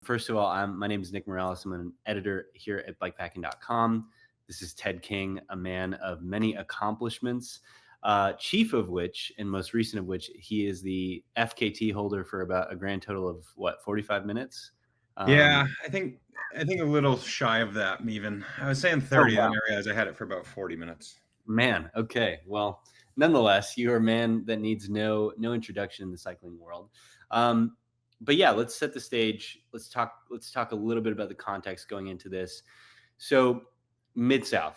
First of all, my name is Nick Morales. I'm an editor here at bikepacking.com. This is Ted King, a man of many accomplishments, chief of which, and most recent of which, he is the FKT holder for about a grand total of 45 minutes? Yeah, I think a little shy of that even. I was saying Oh, 30, wow. then I realized I had it for about 40 minutes. Man, okay. Well, nonetheless, you're a man that needs no introduction in the cycling world. But yeah, let's set the stage. Let's talk a little bit about the context going into this. So, Midsouth,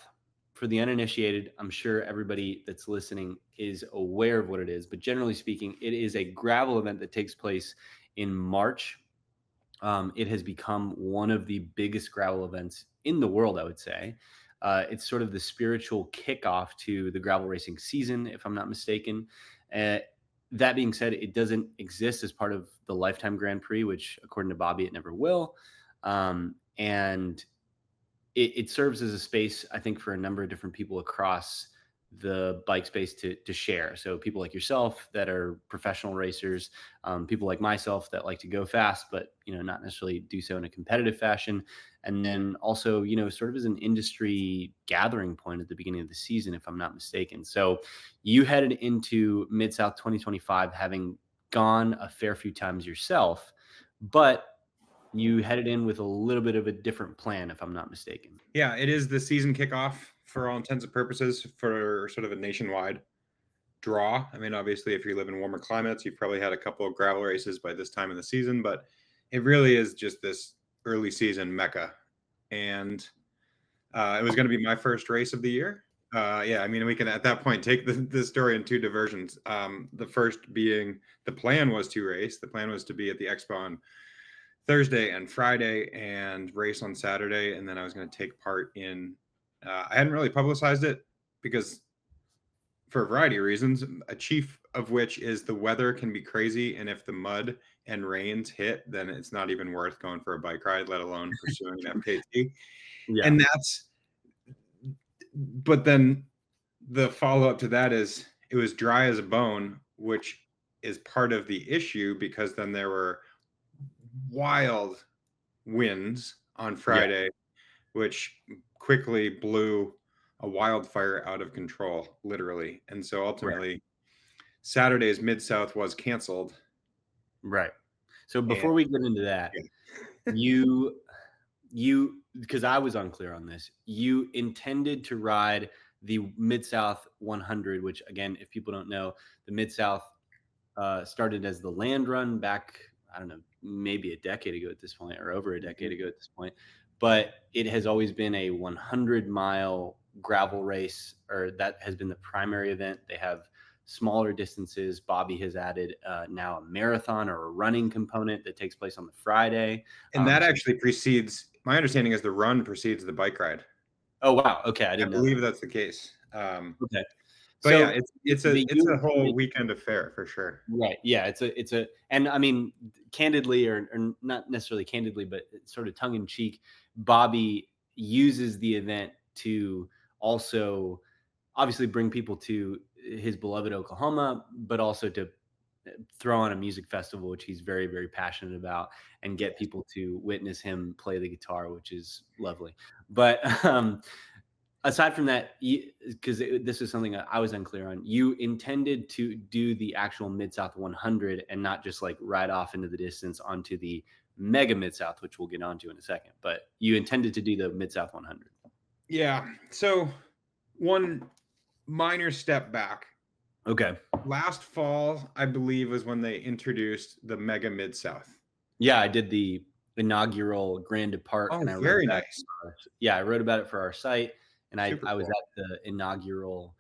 for the uninitiated, I'm sure everybody that's listening is aware of what it is, but generally speaking, it is a gravel event that takes place in March. It has become one of the biggest gravel events in the world, I would say. It's sort of the spiritual kickoff to the gravel racing season, if I'm not mistaken. Uh, that being said, it doesn't exist as part of the Lifetime Grand Prix, which, according to Bobby, it never will. And it serves as a space, I think, for a number of different people across the bike space to share. So people like yourself that are professional racers, people like myself that like to go fast, but not necessarily do so in a competitive fashion. And then also, sort of as an industry gathering point at the beginning of the season, if I'm not mistaken. So you headed into Mid-South 2025, having gone a fair few times yourself, but you headed in with a little bit of a different plan, if I'm not mistaken. Yeah, it is the season kickoff for all intents and purposes for sort of a nationwide draw. I mean, obviously, if you live in warmer climates, you've probably had a couple of gravel races by this time in the season, but it really is just this early season mecca. And it was going to be my first race of the year. Yeah, I mean, we can at that point take the story in two diversions. The first being the plan was to race. The plan was to be at the Expo on Thursday and Friday and race on Saturday. And then I was going to take part in, I hadn't really publicized it because for a variety of reasons, a chief of which is the weather can be crazy. And if the mud and rains hit, then it's not even worth going for a bike ride, let alone pursuing an FKT. Yeah. And but then the follow up to that is it was dry as a bone, which is part of the issue because then there were wild winds on Friday, which quickly blew a wildfire out of control, literally. And so ultimately, Saturday's Mid-South was canceled. Right. So And before we get into that, you because I was unclear on this, you intended to ride the Mid-South 100, which again, if people don't know, the Mid-South started as the land run back, I don't know, maybe a decade ago at this point, or over a decade ago at this point. But it has always been a 100-mile gravel race, or that has been the primary event. They have smaller distances. Bobby has added now a marathon or a running component that takes place on the Friday. that So, actually precedes, my understanding is the run precedes the bike ride. oh, wow. Okay. I I didn't know believe that. that's the case. Okay. But yeah, So it's the a whole weekend affair for sure. right. Yeah. And I mean, candidly, or not necessarily candidly, but sort of tongue in cheek, Bobby uses the event to also obviously bring people to his beloved Oklahoma, but also to throw on a music festival, which he's very, very passionate about, and get people to witness him play the guitar, which is lovely. But aside from that, because this is something I was unclear on, you intended to do the actual Mid-South 100 and not just like ride off into the distance onto the mega Mid-South, which we'll get onto in a second. But you intended to do the Mid-South 100. Yeah. So one minor step back. Okay. Last fall, I believe, was when they introduced the Mega Mid-South. Yeah, I did the inaugural Grand Depart, Oh, and I wrote very about nice. I wrote about it for our site, and I Super was cool. at the inaugural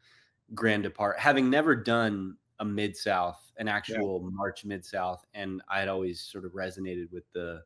Grand Depart, having never done a Mid-South, an Yeah. actual March Mid-South, and I had always sort of resonated with the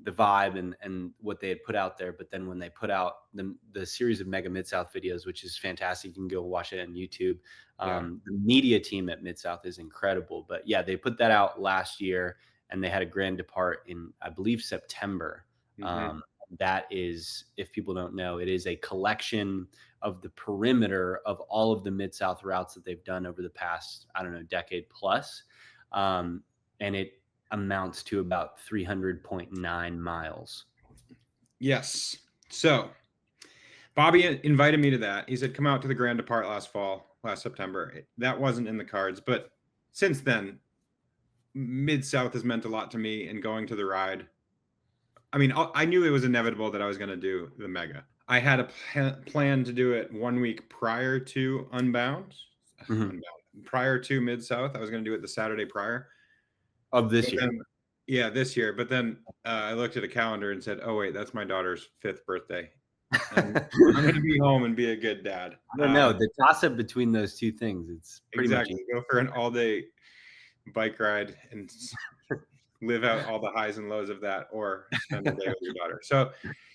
vibe and what they had put out there. But then when they put out the series of Mega Mid-South videos, which is fantastic, you can go watch it on YouTube. Yeah. The media team at Mid-South is incredible. But yeah, they put that out last year, and they had a Grand Depart in, I believe, September. Mm-hmm. That is, if people don't know, it is a collection of the perimeter of all of the Mid-South routes that they've done over the past, I don't know, decade plus. And amounts to about 300.9 miles. Yes. So Bobby invited me to that. He said, come out to the Grand Depart last September. That wasn't in the cards. But since then, Mid-South has meant a lot to me, and going to the ride. I mean, I knew it was inevitable that I was going to do the mega. I had a plan to do it 1 week prior to Unbound. Prior to Mid-South. I was going to do it the Saturday prior. Of this year. Then, yeah, this year. But then I looked at a calendar and said, oh, wait, that's my daughter's 5th birthday. I'm going to be home and be a good dad. I don't know. The toss-up between those two things, it's pretty exactly. Go for an all-day bike ride and live out all the highs and lows of that, or spend the day with your daughter. So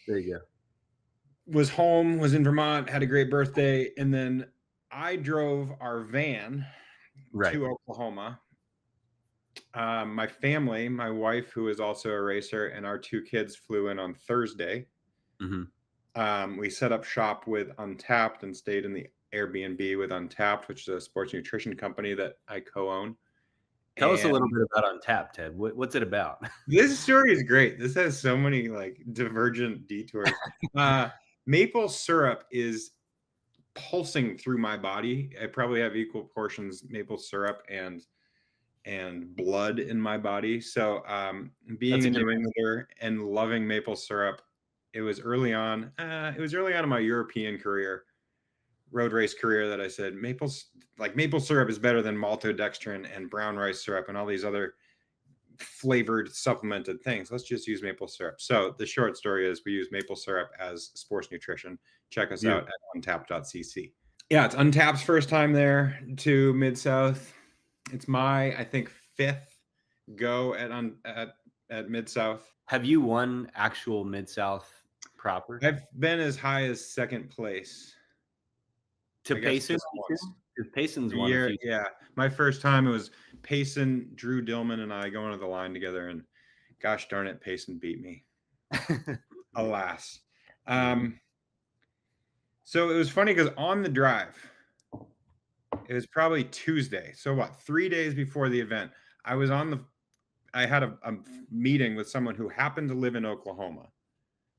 there you go. Was home, was in Vermont, had a great birthday, and then I drove our van to Oklahoma. My family, my wife, who is also a racer, and our 2 kids flew in on Thursday. We set up shop with Untapped and stayed in the Airbnb with Untapped, which is a sports nutrition company that I co-own. Tell us a little bit about Untapped, Ted. What's it about? This story is great. This has so many like divergent detours. Maple syrup is pulsing through my body. I probably have equal portions maple syrup and blood in my body. So being a New Englander and loving maple syrup, it was early on. It was early on in my European career, road race career, that I said maple syrup is better than maltodextrin and brown rice syrup and all these other flavored supplemented things. Let's just use maple syrup. So the short story is we use maple syrup as sports nutrition. Check us out at untapped.cc. Yeah, it's Untapped's first time there to Mid-South. It's my, I think, 5th go at Mid-South. Have you won actual Mid-South proper? I've been as high as 2nd place. To Payson? Payson's won a few. Yeah. My first time, it was Payson, Drew Dillman, and I going to the line together, and gosh darn it, Payson beat me. Alas. So it was funny because on the drive, it was probably Tuesday. So 3 days before the event, I had a meeting with someone who happened to live in Oklahoma.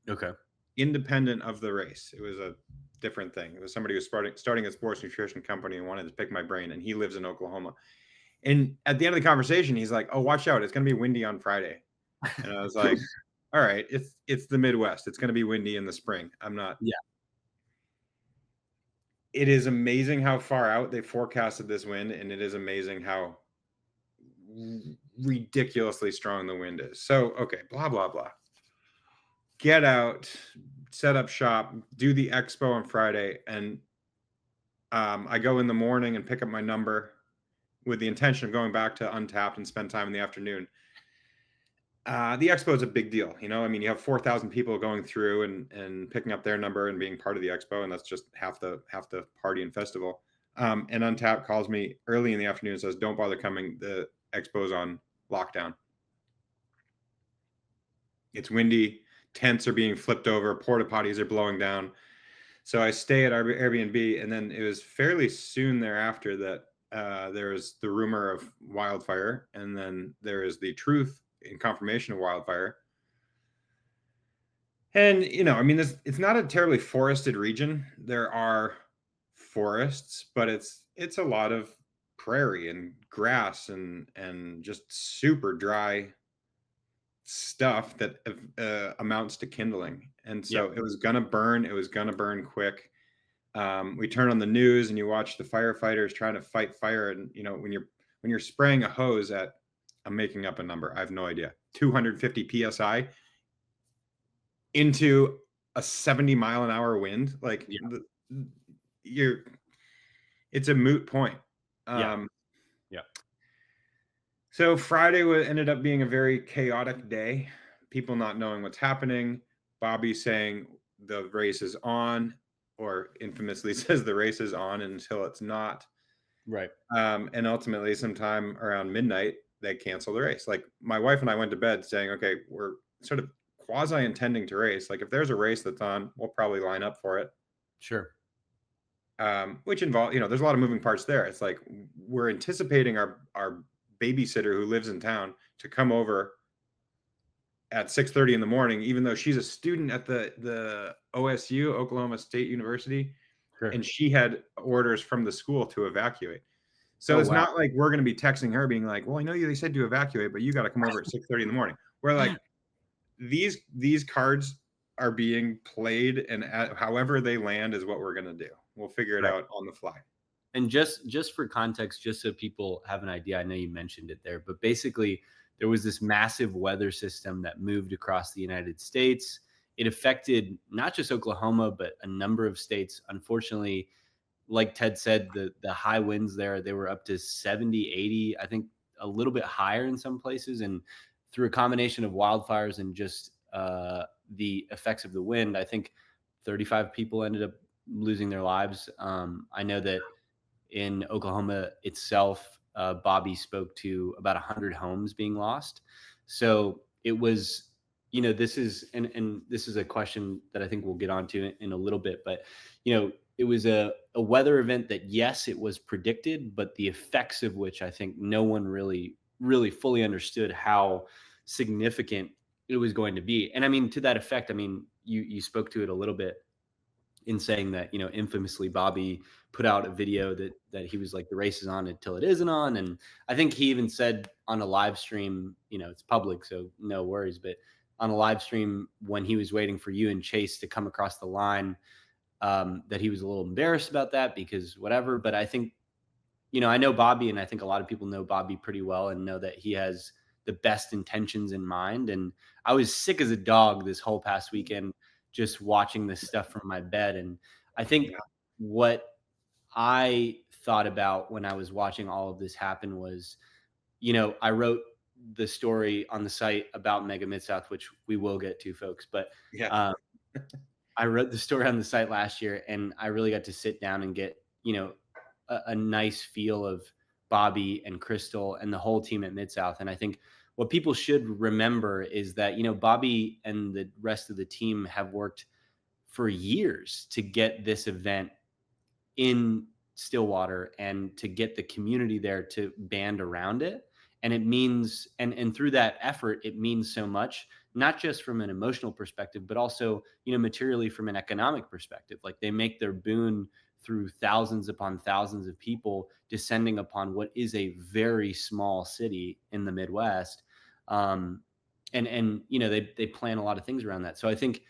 Okay. Independent of the race. It was a different thing. It was somebody who was starting a sports nutrition company and wanted to pick my brain, and he lives in Oklahoma. And at the end of the conversation, he's like, oh, watch out. It's going to be windy on Friday. And I was like, all right, it's the Midwest. It's going to be windy in the spring. I'm not. Yeah. It is amazing how far out they forecasted this wind, and it is amazing how ridiculously strong the wind is. So, okay, blah, blah, blah. Get out, set up shop, do the expo on Friday, and I go in the morning and pick up my number with the intention of going back to Untapped and spend time in the afternoon. The expo is a big deal. You have 4,000 people going through and picking up their number and being part of the expo, and that's just half the party and festival. And Untapped calls me early in the afternoon and says, don't bother coming. The expo's on lockdown. It's windy. Tents are being flipped over. Porta potties are blowing down. So I stay at our Airbnb, and then it was fairly soon thereafter that there was the rumor of wildfire, and then there is the truth in confirmation of wildfire. And, it's not a terribly forested region. There are forests, but it's a lot of prairie and grass and just super dry stuff that amounts to kindling. And so it was gonna burn. It was gonna burn quick. We turn on the news and you watch the firefighters trying to fight fire. And when you're spraying a hose at, I'm making up a number, I have no idea, 250 psi into a 70 mile an hour wind, it's a moot point. So Friday ended up being a very chaotic day. People not knowing what's happening. Bobby saying the race is on, or infamously says the race is on until it's not. Right. And ultimately, sometime around midnight, they cancel the race. Like, my wife and I went to bed saying, okay, we're sort of quasi intending to race. Like, if there's a race that's on, we'll probably line up for it. Sure. Which involves, there's a lot of moving parts there. It's like we're anticipating our babysitter who lives in town to come over at 6:30 in the morning, even though she's a student at the OSU, Oklahoma State University, Sure. and she had orders from the school to evacuate. So Oh, it's wow. not like we're going to be texting her being like, "Well, I know you they said to evacuate, but you got to come over at 6:30 in the morning." We're like, these cards are being played, and however they land is what we're going to do. We'll figure it Right. out on the fly. And just for context, just so people have an idea, I know you mentioned it there, but basically there was this massive weather system that moved across the United States. It affected not just Oklahoma, but a number of states. Unfortunately, like Ted said, the high winds there, they were up to 70, 80, I think a little bit higher in some places. And through a combination of wildfires and just the effects of the wind, I think 35 people ended up losing their lives. I know that in Oklahoma itself, Bobby spoke to about 100 homes being lost. So it was, this is, and this is a question that I think we'll get onto in a little bit, but, it was a weather event that, yes, it was predicted, but the effects of which I think no one really fully understood how significant it was going to be. And I mean, to that effect, I mean, you spoke to it a little bit in saying that, infamously Bobby put out a video that he was like, the race is on until it isn't on. And I think he even said on a live stream, it's public, so no worries, but on a live stream when he was waiting for you and Chase to come across the line, that he was a little embarrassed about that because whatever. But I think, I know Bobby, and I think a lot of people know Bobby pretty well and know that he has the best intentions in mind. And I was sick as a dog this whole past weekend, just watching this stuff from my bed. And I think Yeah. what I thought about when I was watching all of this happen was, I wrote the story on the site about Mega Midsouth, which we will get to, folks. But Yeah. uh, I wrote the story on the site last year, and I really got to sit down and get, a nice feel of Bobby and Crystal and the whole team at Midsouth. And I think what people should remember is that, Bobby and the rest of the team have worked for years to get this event in Stillwater and to get the community there to band around it. And it means, and through that effort, it means so much, not just from an emotional perspective, but also, materially from an economic perspective. Like they make their boon through thousands upon thousands of people descending upon what is a very small city in the Midwest. And they plan a lot of things around that. So I think,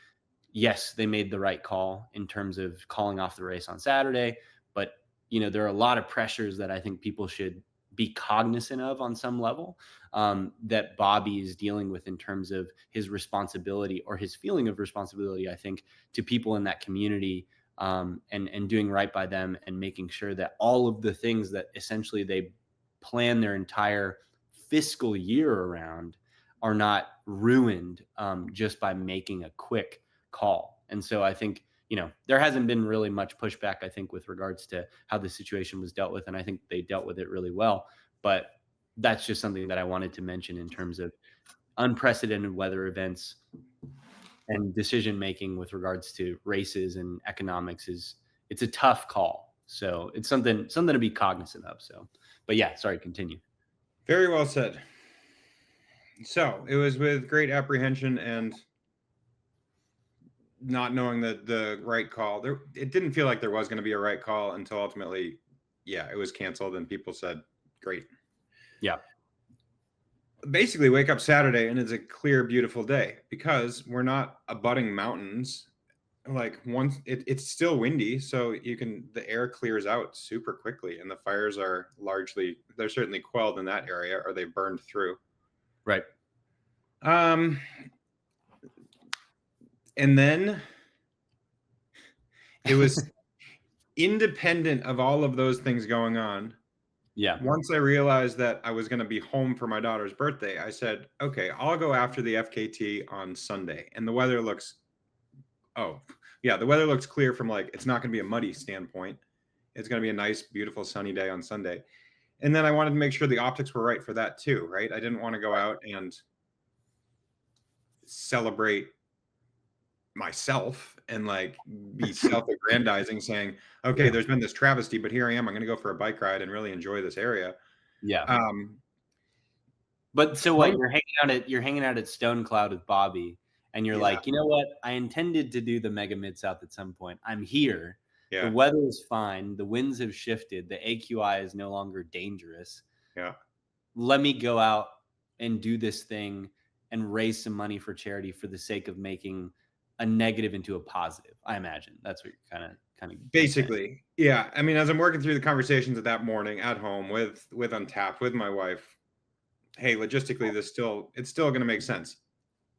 yes, they made the right call in terms of calling off the race on Saturday. But, there are a lot of pressures that I think people should be cognizant of on some level, that Bobby is dealing with in terms of his responsibility or his feeling of responsibility, I think, to people in that community, and doing right by them and making sure that all of the things that essentially they plan their entire fiscal year around are not ruined, just by making a quick call. And so I think, there hasn't been really much pushback, I think, with regards to how the situation was dealt with. And I think they dealt with it really well. But that's just something that I wanted to mention in terms of unprecedented weather events and decision making with regards to races and economics. It's a tough call. So it's something to be cognizant of. So, but yeah, sorry, continue. Very well said. So it was with great apprehension and not knowing the right call. It didn't feel like there was going to be a right call until ultimately, yeah, it was canceled and people said, "Great." Yeah. Basically, wake up Saturday and it's a clear, beautiful day because we're not abutting mountains. Like once it's still windy, so the air clears out super quickly, and the fires are they're certainly quelled in that area, or they burned through. Right. And then it was independent of all of those things going on. Yeah. Once I realized that I was going to be home for my daughter's birthday, I said, okay, I'll go after the FKT on Sunday. And the weather looks, the weather looks clear from like, it's not going to be a muddy standpoint. It's going to be a nice, beautiful, sunny day on Sunday. And then I wanted to make sure the optics were right for that too, right? I didn't want to go out and celebrate myself and like be self-aggrandizing saying, okay, there's been this travesty, but here I am, I'm going to go for a bike ride and really enjoy this area. Yeah. But so what? One, You're hanging out at Stone Cloud with Bobby, and you're yeah, like, you know what? I intended to do the Mega Mid South at some point. I'm here. The yeah, weather is fine. The winds have shifted. The AQI is no longer dangerous. yeah. Let me go out and do this thing and raise some money for charity for the sake of making a negative into a positive. I imagine that's what you're kind of saying. Basically, yeah. I mean, as I'm working through the conversations of that morning at home with Untapped with my wife, hey, logistically, it's still going to make sense.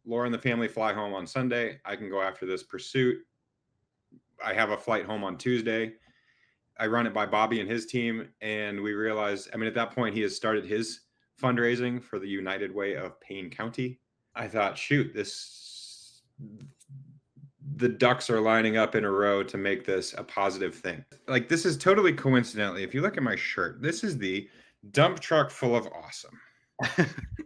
Laura and the family fly home on Sunday. I can go after this pursuit. I have a flight home on Tuesday. I run it by Bobby and his team, and we realized, I mean, at that point, he has started his fundraising for the United Way of Payne County. I thought, shoot, the ducks are lining up in a row to make this a positive thing. Like, this is totally coincidentally, if you look at my shirt, this is the dump truck full of awesome.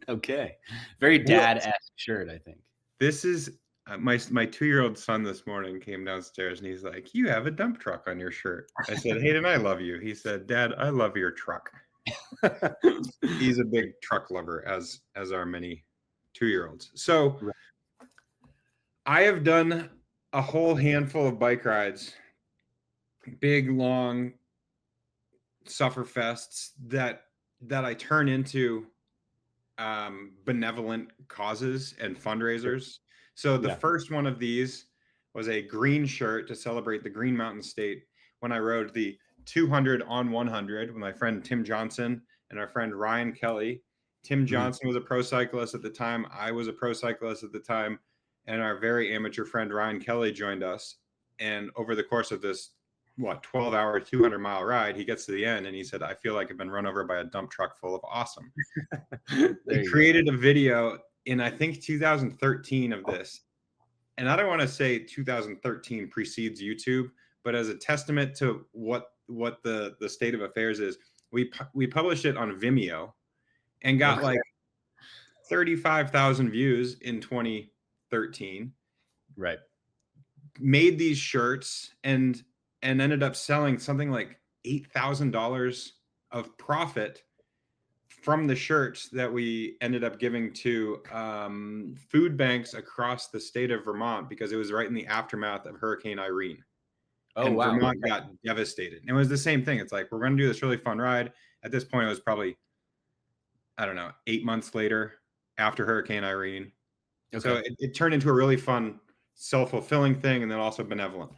Okay. Very dad-esque shirt, I think. This is my 2-year-old son this morning came downstairs and he's like, "You have a dump truck on your shirt." I said, "Hayden, I love you." He said, "Dad, I love your truck." He's a big truck lover, as are many 2-year-olds. So Right. I have done a whole handful of bike rides, big, long sufferfests that I turn into benevolent causes and fundraisers. So the Yeah. first one of these was a green shirt to celebrate the Green Mountain State when I rode the 200 on 100 with my friend Tim Johnson and our friend Ryan Kelly. Tim Mhm. Johnson was a pro cyclist at the time. I was a pro cyclist at the time. And our very amateur friend Ryan Kelly joined us. And over the course of this, 12-hour, 200-mile ride, he gets to the end and he said, "I feel like I've been run over by a dump truck full of awesome." There He you go. created a video in, I think, 2013 of this. And I don't want to say 2013 precedes YouTube, but as a testament to what the state of affairs is, we published it on Vimeo and got Okay. like 35,000 views in 2013. Right. Made these shirts and ended up selling something like $8,000 of profit from the shirts that we ended up giving to food banks across the state of Vermont, because it was right in the aftermath of Hurricane Irene. Oh, And wow. Vermont got devastated. And it was the same thing. It's like, we're going to do this really fun ride. At this point, it was probably, I don't know, 8 months later after Hurricane Irene. So Okay. it turned into a really fun, self-fulfilling thing, and then also benevolent.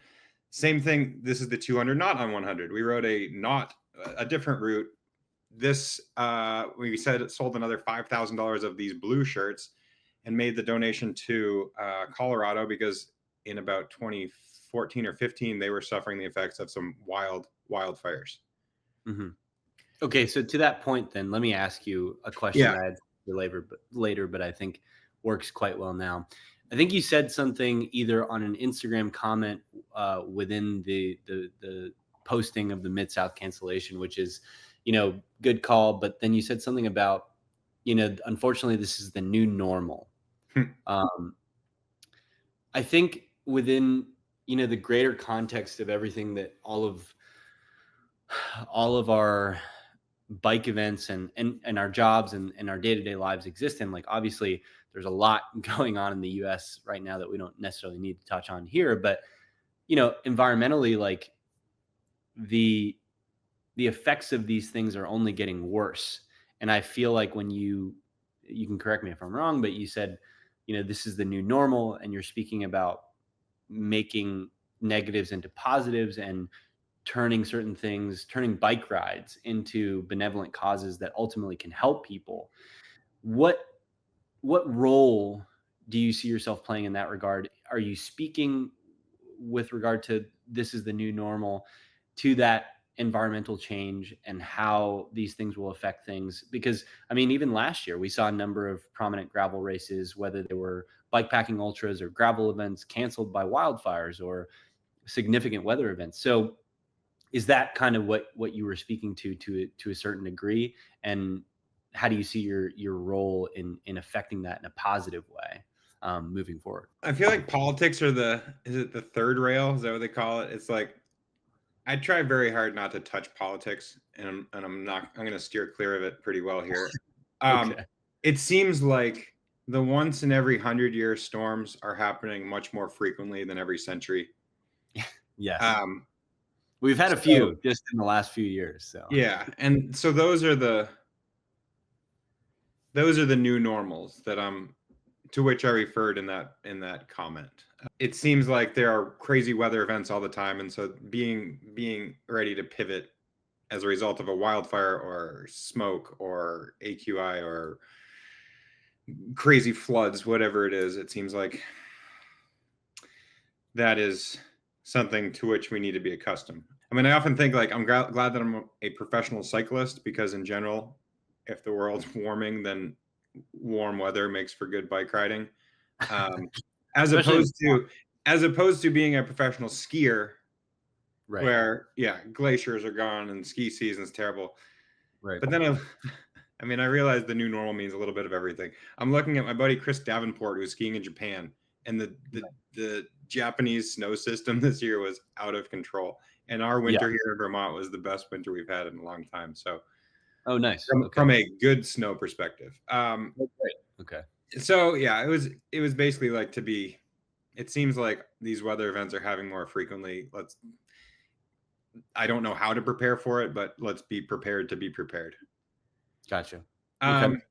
Same thing. This is the 200 not on 100. We rode a different route. This we said it sold another $5,000 of these blue shirts and made the donation to Colorado, because in about 2014 or 15 they were suffering the effects of some wildfires. Hmm. Okay. So to that point, then let me ask you a question Yeah. that I had for later, but I think works quite well now. I think you said something either on an Instagram comment within the posting of the Mid South cancellation, which is, good call. But then you said something about, unfortunately, this is the new normal. Um, I think within, the greater context of everything that all of our bike events and our jobs and our day-to-day lives exist in, like, obviously there's a lot going on in the US right now that we don't necessarily need to touch on here, but environmentally, like, the effects of these things are only getting worse. And I feel like when you can correct me if I'm wrong, but you said, this is the new normal, and you're speaking about making negatives into positives and turning bike rides into benevolent causes that ultimately can help people. What role do you see yourself playing in that regard? Are you speaking with regard to this is the new normal to that environmental change and how these things will affect things? Because I mean, even last year we saw a number of prominent gravel races, whether they were bikepacking ultras or gravel events, canceled by wildfires or significant weather events. So is that kind of what you were speaking to a certain degree? And how do you see your role in affecting that in a positive way moving forward? I feel like politics are is it the third rail? Is that what they call it? It's like, I try very hard not to touch politics, and I'm going to steer clear of it pretty well here. Um, Okay. it seems like the once in every 100-year storms are happening much more frequently than every century. Yes. Um, We've had a so few just in the last few years. So yeah, and so those are the new normals that to which I referred in that comment. It seems like there are crazy weather events all the time, and so being ready to pivot as a result of a wildfire or smoke or AQI or crazy floods, whatever it is, it seems like that is something to which we need to be accustomed. I mean, I often think like I'm glad that I'm a professional cyclist because in general, if the world's warming, then warm weather makes for good bike riding. Um, as especially in, opposed to as opposed to being a professional skier, right, where yeah, glaciers are gone and ski season's terrible. right. But then I mean, I realize the new normal means a little bit of everything. I'm looking at my buddy Chris Davenport, who's skiing in Japan, and the Japanese snow system this year was out of control. And our Yeah. winter here in Vermont was the best winter we've had in a long time. So Oh, nice. Okay. from a good snow perspective. Oh, great. Okay. So yeah, it was basically like to be. It seems like these weather events are having more frequently. I don't know how to prepare for it, but let's be prepared to be prepared. Gotcha. Okay. Um,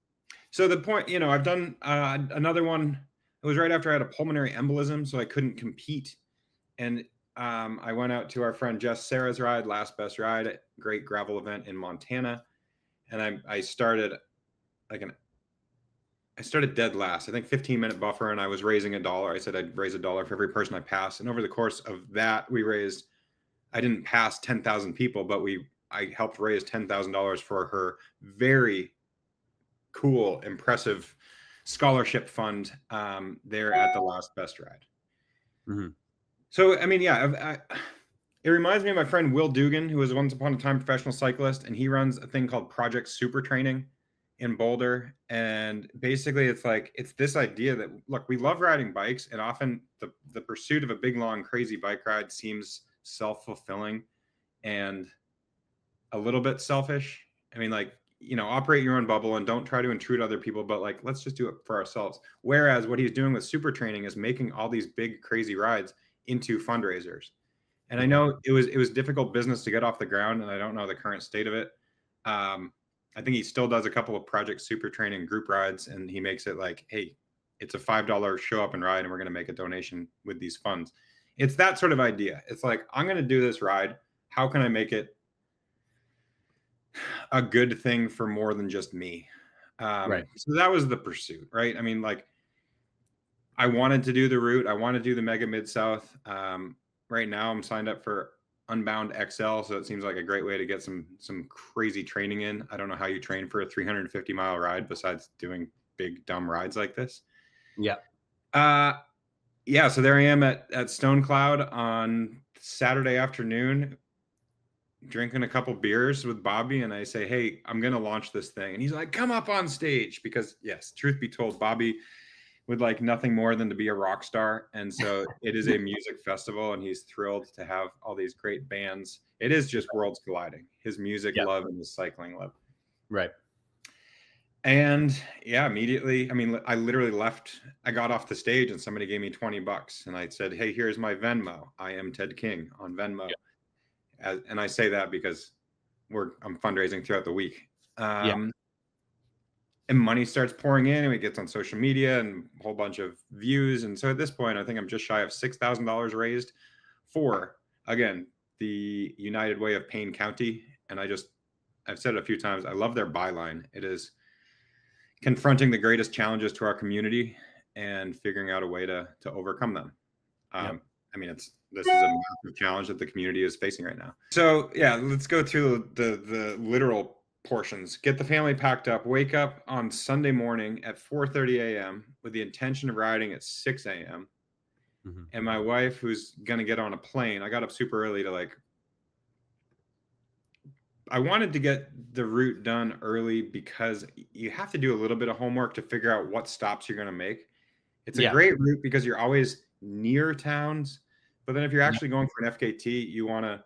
so the point, I've done another one. It was right after I had a pulmonary embolism, so I couldn't compete. And I went out to our friend Jess Sarah's ride, Last Best Ride, great gravel event in Montana. And I started I started dead last. I think 15-minute buffer, and I was raising $1. I said I'd raise $1 for every person I passed. And over the course of that, I didn't pass 10,000 people, but I helped raise $10,000 for her very cool, impressive scholarship fund there at the Last Best Ride. Mm-hmm. So, I mean, yeah, it reminds me of my friend Will Dugan, who was once upon a time professional cyclist, and he runs a thing called Project Super Training in Boulder. And basically, it's this idea that, look, we love riding bikes, and often the pursuit of a big, long, crazy bike ride seems self-fulfilling and a little bit selfish. I mean, like, operate your own bubble and don't try to intrude other people, but like, let's just do it for ourselves. Whereas what he's doing with super training is making all these big, crazy rides into fundraisers. And I know it was difficult business to get off the ground, and I don't know the current state of it. I think he still does a couple of Project Super Training group rides, and he makes it like, hey, it's a $5 show up and ride, and we're going to make a donation with these funds. It's that sort of idea. It's like, I'm going to do this ride. How can I make it a good thing for more than just me? Right. So that was the pursuit, right? I mean, like, I wanted to do the route. I want to do the Mega Midsouth. Right now, I'm signed up for Unbound XL, so it seems like a great way to get some crazy training in. I don't know how you train for a 350-mile ride besides doing big dumb rides like this. Yeah. Yeah. So there I am at Stone Cloud on Saturday afternoon, drinking a couple beers with Bobby, and I say, hey, I'm going to launch this thing. And he's like, come up on stage, because yes, truth be told, Bobby would like nothing more than to be a rock star. And so it is a music festival, and he's thrilled to have all these great bands. It is just worlds colliding, his music love and his cycling love. Right. And yeah, immediately, I mean, I literally left. I got off the stage and somebody gave me $20, and I said, hey, here's my Venmo. I am Ted King on Venmo. Yeah. And I say that because I'm fundraising throughout the week. And money starts pouring in, and it gets on social media and a whole bunch of views. And so at this point, I think I'm just shy of $6,000 raised for, again, the United Way of Payne County. And I've said it a few times, I love their byline. It is confronting the greatest challenges to our community and figuring out a way to overcome them. I mean, this is a massive challenge that the community is facing right now. So yeah, let's go through the literal portions. Get the family packed up, wake up on Sunday morning at 4:30 a.m. with the intention of riding at 6 a.m. Mm-hmm. And my wife, who's going to get on a plane, I got up super early I wanted to get the route done early because you have to do a little bit of homework to figure out what stops you're going to make. It's a great route because you're always near towns. But then if you're actually going for an FKT, you want to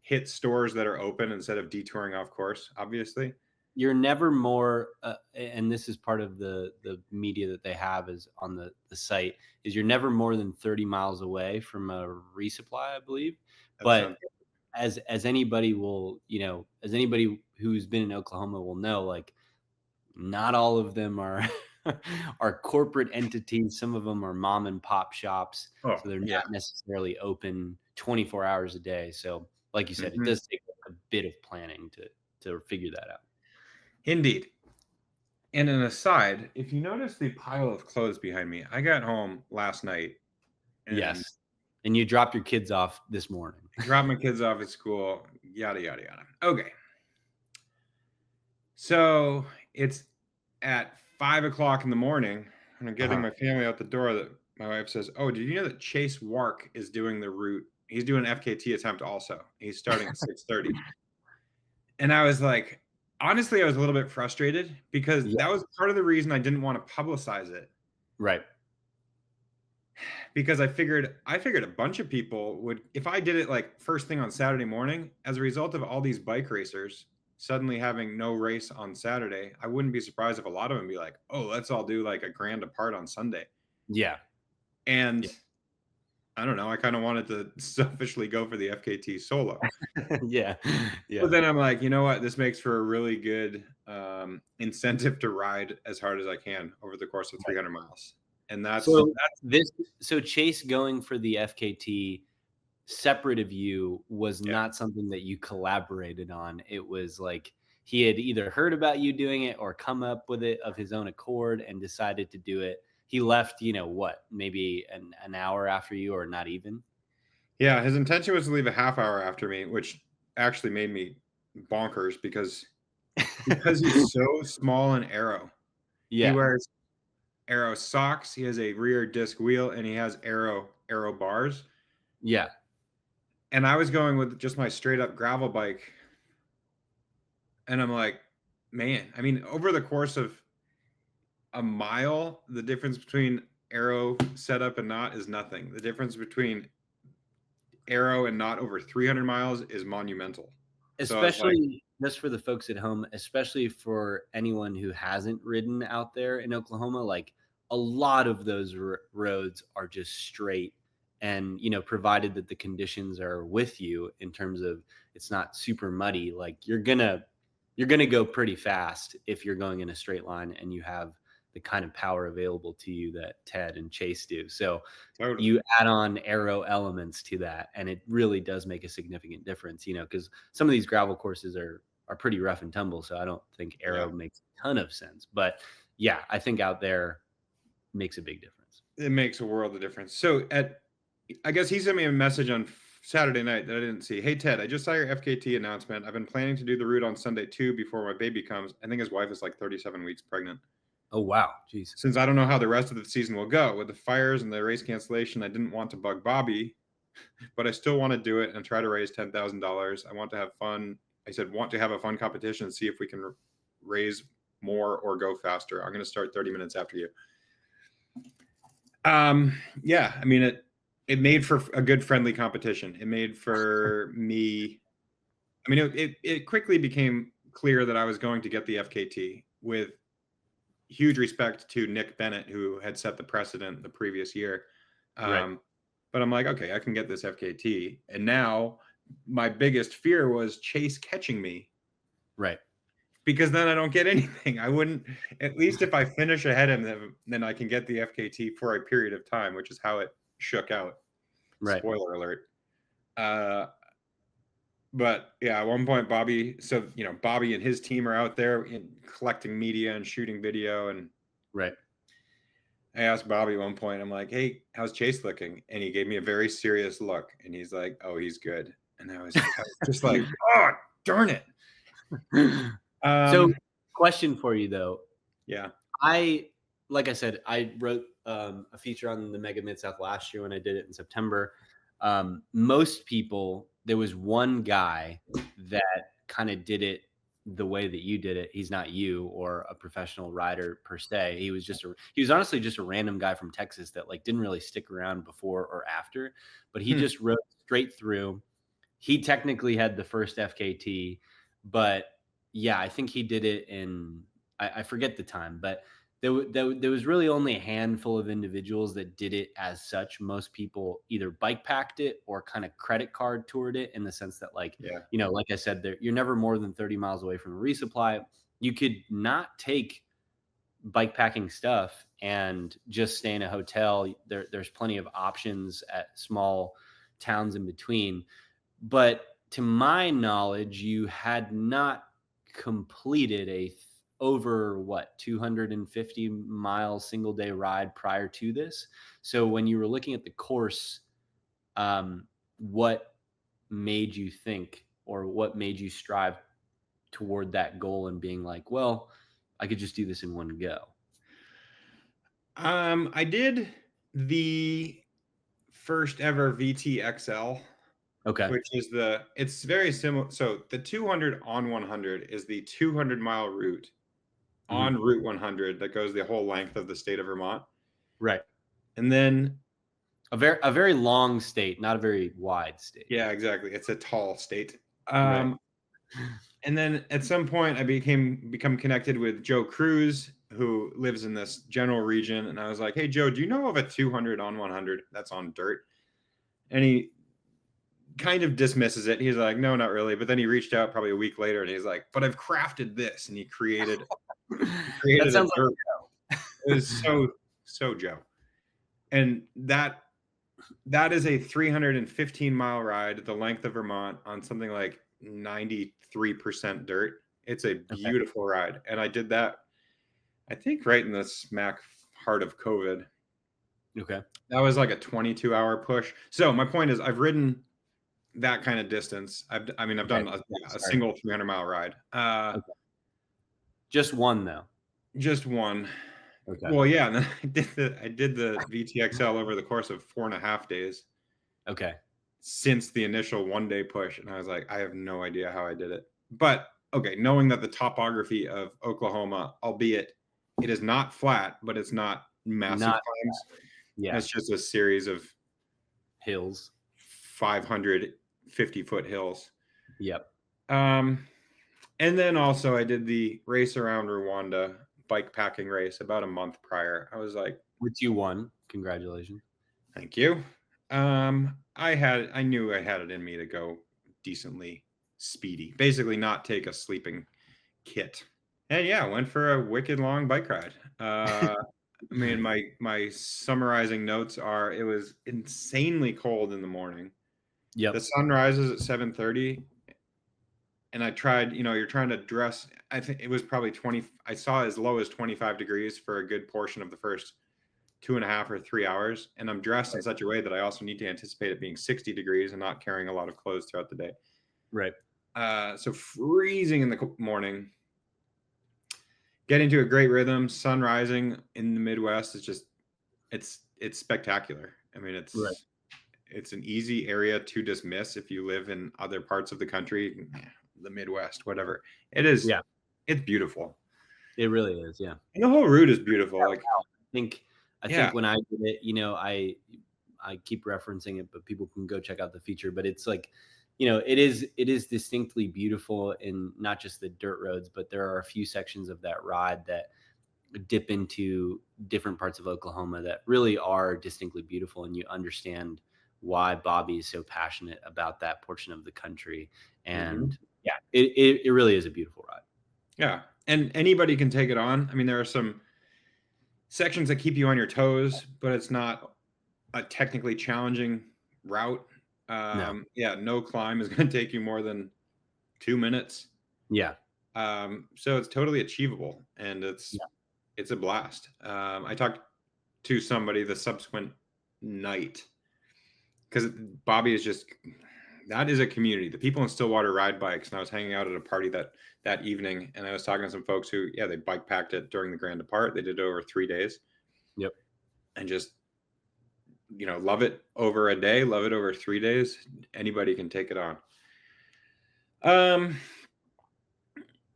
hit stores that are open instead of detouring off course, obviously. you're never more, and this is part of the media that they have is on the site, is you're never more than 30 miles away from a resupply, I believe. That But sounds as anybody will, as anybody who's been in Oklahoma will know, like not all of them are are corporate entities. Some of them are mom and pop shops, oh, so they're yeah. not necessarily open 24 hours a day. So, like you said, it Mhm. does take a bit of planning to figure that out. Indeed. And an aside, if you notice the pile of clothes behind me, I got home last night and Yes. And you dropped your kids off this morning. dropped my kids off at school, yada, yada, yada. Okay. So it's at 5 o'clock in the morning, and I'm getting Uh-huh. my family out the door that my wife says, "Oh, did you know that Chase Wark is doing the route? He's doing an FKT attempt also. He's starting at 6:30." And I was like, honestly, I was a little bit frustrated because Yeah, that was part of the reason I didn't want to publicize it. right. Because I figured a bunch of people would, if I did it like first thing on Saturday morning, as a result of all these bike racers suddenly having no race on Saturday, I wouldn't be surprised if a lot of them be like, "Oh, let's all do like a grand apart on Sunday." Yeah. And Yeah. I don't know, I kind of wanted to selfishly go for the FKT solo. Yeah. But Yeah. then I'm like, you know what? This makes for a really good incentive to ride as hard as I can over the course of 300 miles. And that's So so Chase going for the FKT separate of you was yeah. not something that you collaborated on. It was like he had either heard about you doing it or come up with it of his own accord and decided to do it. He left, what, maybe an hour after you or not even? Yeah, his intention was to leave a half hour after me, which actually made me bonkers because he's so small and arrow. He Yeah. wears arrow socks, he has a rear disc wheel, and he has arrow bars. Yeah. And I was going with just my straight up gravel bike, and I'm like, man, I mean, over the course of a mile, the difference between arrow setup and not is nothing. The difference between arrow and not over 300 miles is monumental. So I was like, Especially just for the folks at home, especially for anyone who hasn't ridden out there in Oklahoma, like a lot of those roads are just straight. And, provided that the conditions are with you in terms of it's not super muddy, like you're gonna go pretty fast if you're going in a straight line and you have the kind of power available to you that Ted and Chase do. So totally. you add on aero elements to that, and it really does make a significant difference, because some of these gravel courses are pretty rough and tumble, so I don't think Yeah. aero makes a ton of sense. But yeah, I think out there makes a big difference. It makes a world of difference. So I guess he sent me a message on Saturday night that I didn't see. Hey Ted, I just saw your FKT announcement. I've been planning to do the route on Sunday too before my baby comes. I think his wife is like 37 weeks pregnant. Oh wow, jeez. Since I don't know how the rest of the season will go with the fires and the race cancellation, I didn't want to bug Bobby, but I still want to do it and try to raise $10,000. I want to have fun. I said, want to have a fun competition and see if we can raise more or go faster. I'm going to start 30 minutes after you. Yeah, I mean, it made for a good friendly competition. It made for me. I mean, it quickly became clear that I was going to get the FKT with huge respect to Nick Bennett, who had set the precedent the previous year. Right. But I'm like, okay, I can get this FKT. And now my biggest fear was Chase catching me Right. because then I don't get anything. I wouldn't, at least if I finish ahead of them, then I can get the FKT for a period of time, which is how it shook out. Right. Spoiler alert. But yeah, at one point, Bobby and his team are out there collecting media and shooting video. And Right. I asked Bobby at one point, I'm like, hey, how's Chase looking? And he gave me a very serious look. And he's like, oh, he's good. And I was just like, oh, darn it. So, question for you though. Yeah. Like I said, I wrote a feature on the Mega Midsouth last year when I did it in September. Most people, there was one guy that kind of did it the way that you did it. He's not you or a professional rider per se. He was honestly just a random guy from Texas that like didn't really stick around before or after, but he just rode straight through. He technically had the first FKT, but Yeah, I think he did it in I forget the time, but there was really only a handful of individuals that did it as such. Most people either bike packed it or kind of credit card toured it in the sense that, like, Yeah. like I said, you're never more than 30 miles away from a resupply. You could not take bike packing stuff and just stay in a hotel. There's plenty of options at small towns in between. But to my knowledge, you had not completed over what 250-mile single day ride prior to this. So when you were looking at the course, what made you think, or what made you strive toward that goal and being like, well, I could just do this in one go? I did the first ever VTXL, Okay. which is it's very similar. So the 200 on 100 is the 200-mile route on Mhm. Route 100 that goes the whole length of the state of Vermont. Right. And then, A very long state, not a very wide state. yeah, exactly. It's a tall state. Right. And then at some point I become connected with Joe Cruz, who lives in this general region. And I was like, hey, Joe, do you know of a 200 on 100 that's on dirt? And he kind of dismisses it. He's like, no, not really. But then he reached out probably a week later and he's like, but I've crafted this. And he That created a sounds dirt. It was so Joe. And that is a 315-mile ride, the length of Vermont, on something like 93% dirt. It's a like okay. beautiful ride. And I did that, I think, right in the smack heart of COVID. Okay. That was like a 22-hour push. So my point is, I've ridden that kind of distance. I've Okay. done Yeah, a sorry. single 300-mile ride. Okay. Just one though. Just one. Okay. Well, yeah. And then I did the VTXL over the course of 4.5 days Okay. since the initial 1 day push. And I was like, I have no idea how I did it. But okay, knowing that the topography of Oklahoma, albeit it is not flat, but it's not massive Not climbs. yeah. It's just a series of Hills. 550-foot hills. Yep. And then also I did the race around Rwanda bike packing race about a month prior. I was like, Which you won. Congratulations. thank you. I knew I had it in me to go decently speedy. Basically not take a sleeping kit. And yeah, went for a wicked long bike ride. I mean, my summarizing notes are: it was insanely cold in the morning. The Yep. sun rises at 7:30, and I tried, you're trying to dress. I think it was probably 20. I saw as low as 25 degrees for a good portion of the first 2.5 or 3 hours. And I'm dressed in Right. such a way that I also need to anticipate it being 60 degrees and not carrying a lot of clothes throughout the day. Right. So freezing in the morning, getting to a great rhythm, sun rising in the Midwest is just, it's spectacular. I mean, Right. it's an easy area to dismiss if you live in other parts of the country, the Midwest, whatever. It is, Yeah. it's beautiful. It really is. Yeah. And the whole route is beautiful. Like, think I yeah, think when I did it, I keep referencing it, but people can go check out the feature. But it's like, it is distinctly beautiful in not just the dirt roads, but there are a few sections of that ride that dip into different parts of Oklahoma that really are distinctly beautiful, and you understand why Bobby is so passionate about that portion of the country. mhm, And yeah, it really is a beautiful ride. yeah. And anybody can take it on. I mean, there are some sections that keep you on your toes, but it's not a technically challenging route. No. Yeah, no climb is going to take you more than 2 minutes. Yeah. So it's totally achievable, and Yeah. it's a blast. I talked to somebody the subsequent night, because Bobby is just, that is a community. The people in Stillwater ride bikes, and I was hanging out at a party that evening, and I was talking to some folks who, yeah, they bike packed it during the Grand Depart. They did it over 3 days, Yep. and just, love it over a day, love it over 3 days. Anybody can take it on.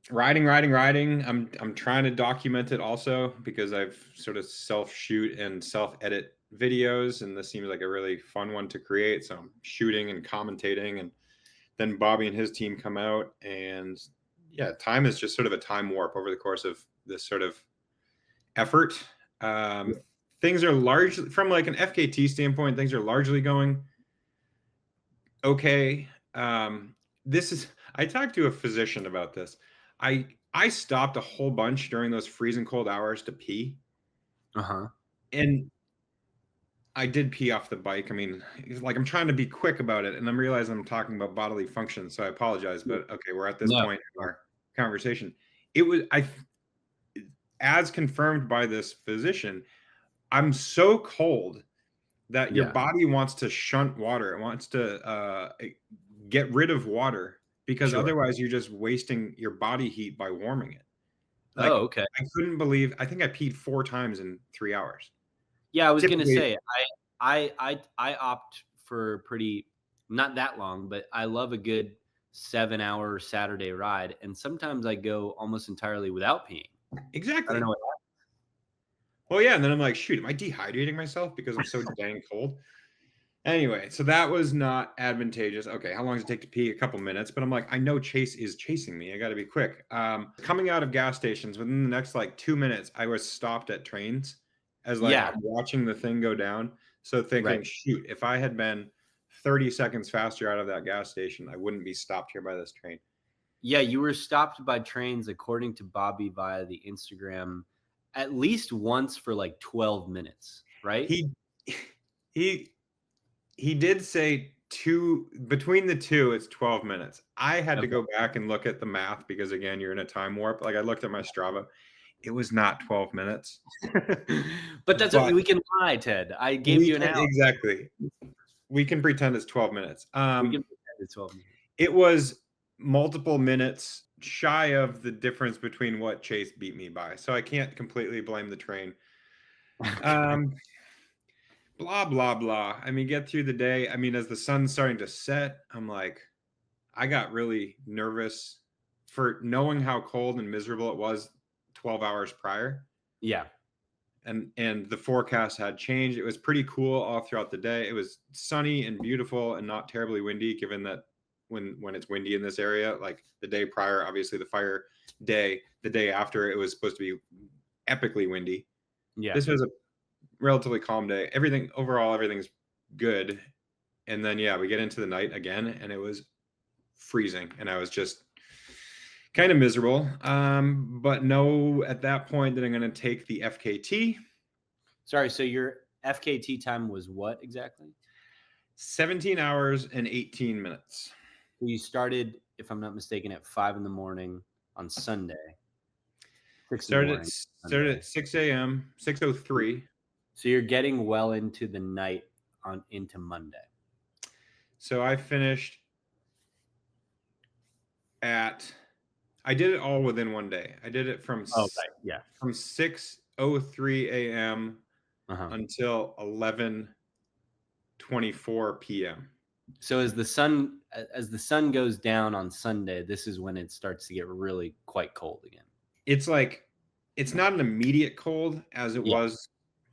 Riding. I'm trying to document it also, because I've sort of self shoot and self edit videos, and this seems like a really fun one to create. So I'm shooting and commentating, and then Bobby and his team come out and yeah, time is just sort of a time warp over the course of this sort of effort. Yeah. Things are largely, from like an FKT standpoint, things are largely going okay. This is, I talked to a physician about this. I stopped a whole bunch during those freezing cold hours to pee, Uh-huh. and I did pee off the bike. I mean, it's like I'm trying to be quick about it, and I'm realizing I'm talking about bodily function, so I apologize. Yeah. But okay, we're at this No. point in our conversation. It was, as confirmed by this physician, I'm so cold that your Yeah. body wants to shunt water. It wants to get rid of water because Sure. otherwise you're just wasting your body heat by warming it. Oh, Like, okay. I couldn't believe, I think I peed 4 times in 3 hours. Yeah, I was gonna Typically say I opt for pretty not that long, but I love a good 7-hour Saturday ride, and sometimes I go almost entirely without peeing. I don't know exactly. what. Well, yeah, and then I'm like, "Shoot, am I dehydrating myself because I'm so dang cold?" Anyway, so that was not advantageous. Okay, how long does it take to pee? A couple minutes, but I'm like, I know Chase is chasing me. I got to be quick. Coming out of gas stations within the next like 2 minutes, I was stopped at trains as like Yeah, I'm watching the thing go down. So right. thinking, shoot, if I had been 30 seconds faster out of that gas station, I wouldn't be stopped here by this train. Yeah, you were stopped by trains, according to Bobby via the Instagram, at least once for, like, 12 minutes, right? He he he did say two, between the two, it's 12 minutes. I had to Okay. go back and look at the math because again, you're in a time warp. Like I looked at my Strava. It was not 12 minutes, But that's but we can lie, Ted. I gave we you an can out. exactly. We can pretend it's 12 minutes. We can pretend it's 12 minutes. It was multiple minutes shy of the difference between what Chase beat me by. So I can't completely blame the train. Okay. Um, blah blah blah. I mean, get through the day. I mean, as the sun's starting to set, I'm like, I got really nervous for knowing how cold and miserable it was 12 hours prior. Yeah. And the forecast had changed. It was pretty cool all throughout the day. It was sunny and beautiful and not terribly windy, given that when it's windy in this area, like the day prior, obviously the fire day, the day after, it was supposed to be epically windy. Yeah. This was a relatively calm day. Everything overall, everything's good. And then yeah, we get into the night again, and it was freezing, and I was just kind of miserable. But no, at that point, that I'm going to take the FKT. Sorry, so your FKT time was what exactly? 17 hours and 18 minutes. You started, if I'm not mistaken, at 5 in the morning on Sunday, 6 in the Started at morning started Sunday. at 6 a.m., 6:03. So you're getting well into the night on into Monday. So I finished at, I did it all within one day. I did it Oh, right. Yeah. from 6:03 a.m. Uh-huh. until 11:24 p.m. So as the sun goes down on Sunday, this is when it starts to get really quite cold again. It's like, it's not an immediate cold as it Yeah. was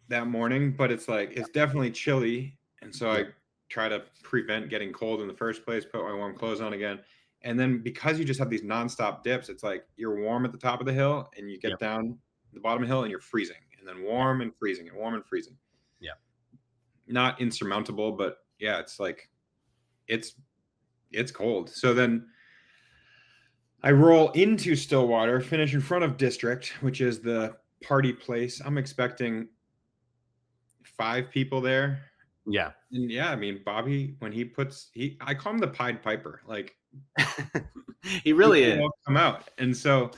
that morning, but it's like it's definitely chilly. And so I Yep. try to prevent getting cold in the first place, put my warm clothes on again. And then because you just have these nonstop dips, it's like you're warm at the top of the hill and you get Yep. down the bottom of the hill and you're freezing, and then warm and freezing and warm and freezing. Yeah. Not insurmountable, but yeah, it's like it's it's cold. So then I roll into Stillwater, finish in front of District, which is the party place. I'm expecting 5 people there. Yeah. And yeah, I mean, Bobby, when I call him the Pied Piper. Like, He really people is. will come out. And so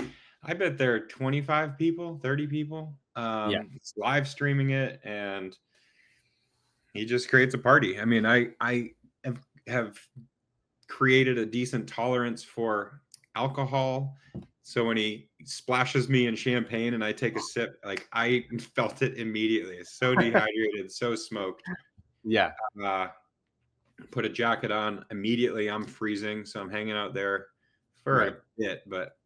I bet there are 25 people, 30 people. Yeah. It's live streaming it, and he just creates a party. I mean, I have created a decent tolerance for alcohol. So when he splashes me in champagne and I take a sip, like I felt it immediately. It's so dehydrated, so smoked. Yeah. Put a jacket on immediately. I'm freezing, so I'm hanging out there for Right. a bit. But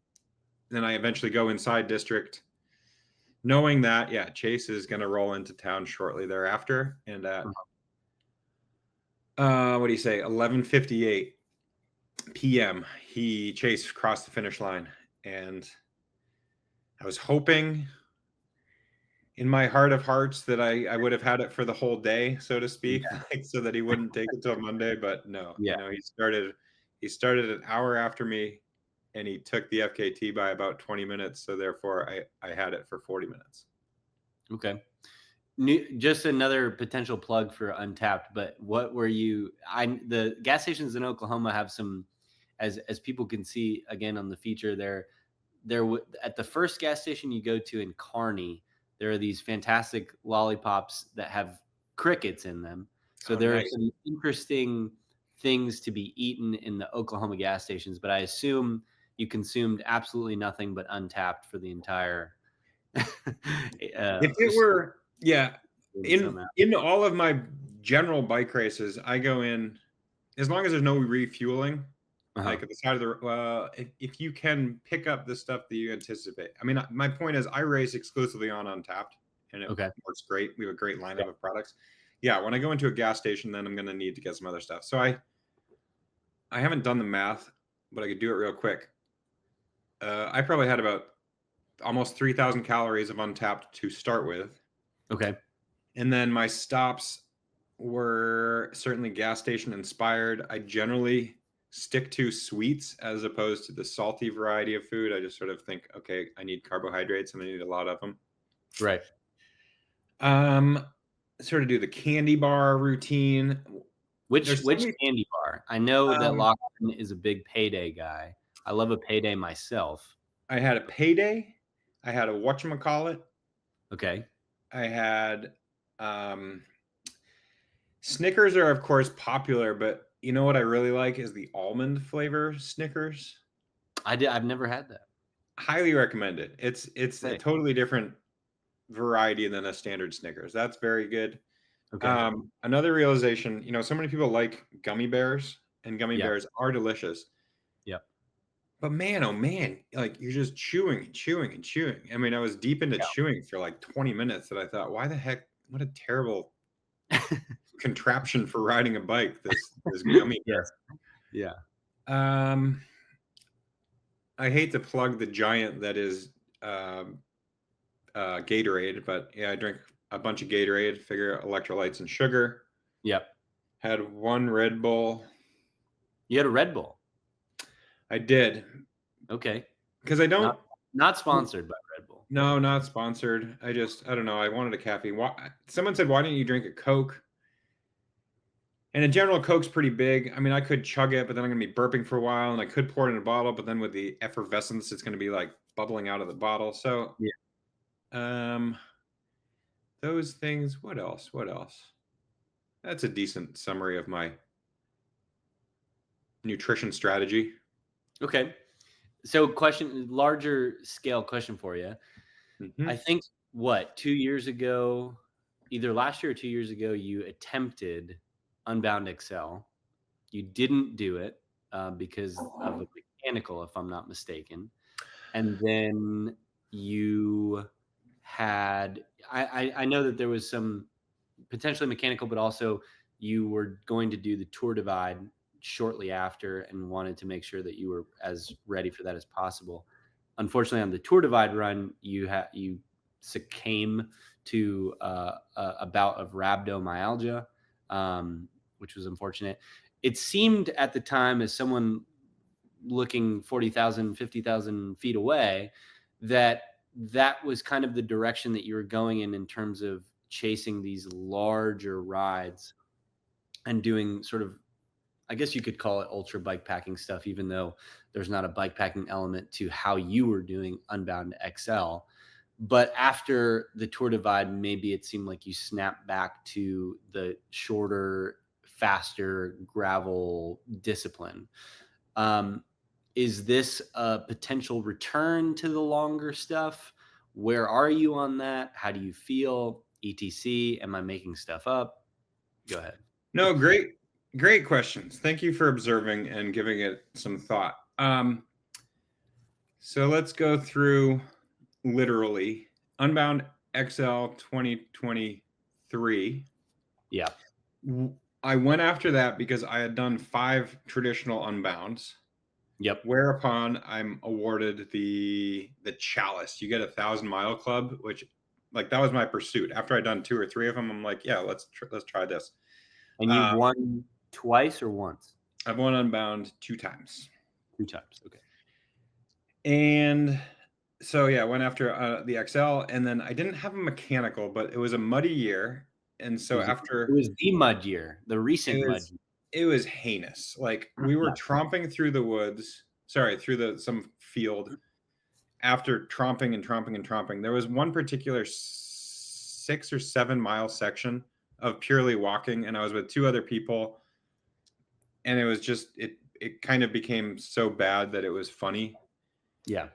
then I eventually go inside District, knowing that yeah, Chase is going to roll into town shortly thereafter. And at what do you say, 11:58 p.m. Chase crossed the finish line, and I was hoping in my heart of hearts that I would have had it for the whole day, so to speak, Yeah. like, so that he wouldn't take it till Monday, but no, Yeah. he started an hour after me, and he took the FKT by about 20 minutes, so therefore I had it for 40 minutes. Okay. Just another potential plug for Untapped, but what were you? The gas stations in Oklahoma have some, as people can see again on the feature at the first gas station you go to in Kearney, there are these fantastic lollipops that have crickets in them. So Oh, there are nice. some interesting things to be eaten in the Oklahoma gas stations, but I assume you consumed absolutely nothing but Untapped for the entire If it were yeah, in somehow. in all of my general bike races, I go in as long as there's no refueling, Uh-huh. like at the side of the if you can pick up the stuff that you anticipate. I mean, my point is I race exclusively on Untapped, and it Okay. works great. We have a great Yeah. lineup of products. Yeah, when I go into a gas station, then I'm gonna need to get some other stuff. So I haven't done the math, but I could do it real quick. I probably had about almost 3,000 calories of Untapped to start with, Okay. and then my stops were certainly gas station inspired. I generally stick to sweets as opposed to the salty variety of food. I just sort of think, okay, I need carbohydrates and I need a lot of them. Right. Um, sort of do the candy bar routine. There's so Which many. candy bar? I know that Um, Lachlan is a big payday guy. I love a payday myself. I had a payday. I had a whatchamacallit. Okay. I had um, Snickers are of course popular, but you know what I really like is the almond flavor Snickers. I've never had that. Highly recommend it. It's a Okay. totally different variety than a standard Snickers. That's very good. Okay. Another realization, so many people like gummy bears, and gummy Yeah. bears are delicious. Yeah. But man, oh man, like you're just chewing and chewing and chewing. I mean, I was deep into Yeah. chewing for like 20 minutes that I thought, why the heck, what a terrible contraption for riding a bike, this gummy Yes. Yeah. bear. I hate to plug the giant that is um, Gatorade, but yeah, I drink a bunch of Gatorade, figure electrolytes and sugar. Yep. Had one Red Bull. You had a Red Bull. I did Okay. because I don't. Not sponsored by Red Bull. No, not sponsored. I don't know. I wanted a caffeine. Someone said, "Why didn't you drink a Coke?" And in general, Coke's pretty big. I mean, I could chug it, but then I'm gonna be burping for a while, and I could pour it in a bottle, but then with the effervescence, it's gonna be like bubbling out of the bottle. So, Yeah. um, those things. What else? What else? That's a decent summary of my nutrition strategy. Okay. So larger scale question for you. I Mhm. think 2 years ago, either last year or 2 years ago, you attempted Unbound Excel. You didn't do it because of a mechanical, if I'm not mistaken. And then you had, I know that there was some potentially mechanical, but also you were going to do the Tour Divide shortly after and wanted to make sure that you were as ready for that as possible. Unfortunately, on the Tour Divide run, you succumb to a bout of rhabdomyalgia, which was unfortunate. It seemed at the time, as someone looking 40,000, 50,000 feet away, that was kind of the direction that you were going in terms of chasing these larger rides and doing sort of, I guess you could call it ultra bike packing stuff, even though there's not a bike packing element to how you were doing Unbound XL. But after the Tour Divide, maybe it seemed like you snapped back to the shorter, faster gravel discipline. Um, is this a potential return to the longer stuff? Where are you on that? How do you feel? ETC, am I making stuff up? Go ahead. No, great questions. Thank you for observing and giving it some thought. So let's go through literally Unbound XL 2023. Yeah. I went after that because I had done 5 traditional Unbounds. Yep. Whereupon I'm awarded the chalice. You get a 1,000 mile club, which like that was my pursuit. After I'd done 2 or 3 of them, I'm like, yeah, let's try this. And you've Uh, won twice or once? I've won Unbound 2 times, 2 times. Okay. and so yeah, I went after the XL, and then I didn't have a mechanical, but it was a muddy year, and It so was it after was the mud year, the it recent mud was it was heinous. Like year. we were Yeah. tromping through the woods, sorry, through the some field. After tromping and tromping and tromping, there was one particular 6 or 7 mile section of purely walking, and I was with 2 other people, and it was just it kind of became so bad that it was funny. Yeah.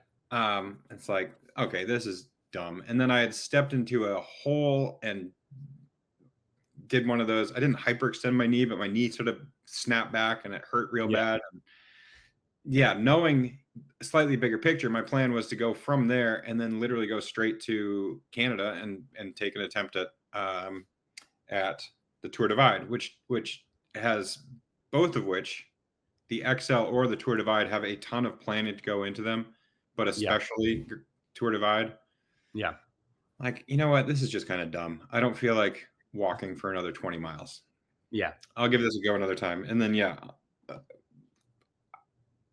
It's like, okay, this is dumb. And then I had stepped into a hole and did one of those. I didn't hyperextend my knee, but my knee sort of snapped back and it hurt real Yeah. bad. Yeah, knowing a slightly bigger picture, my plan was to go from there and then literally go straight to Canada and take an attempt at the Tour Divide, which has both of which the XL or the Tour Divide have a ton of planning to go into them, but Yeah. especially Tour Divide. Yeah. Like, you know what? This is just kind of dumb. I don't feel like walking for another 20 miles. Yeah. I'll give this a go another time. And then yeah,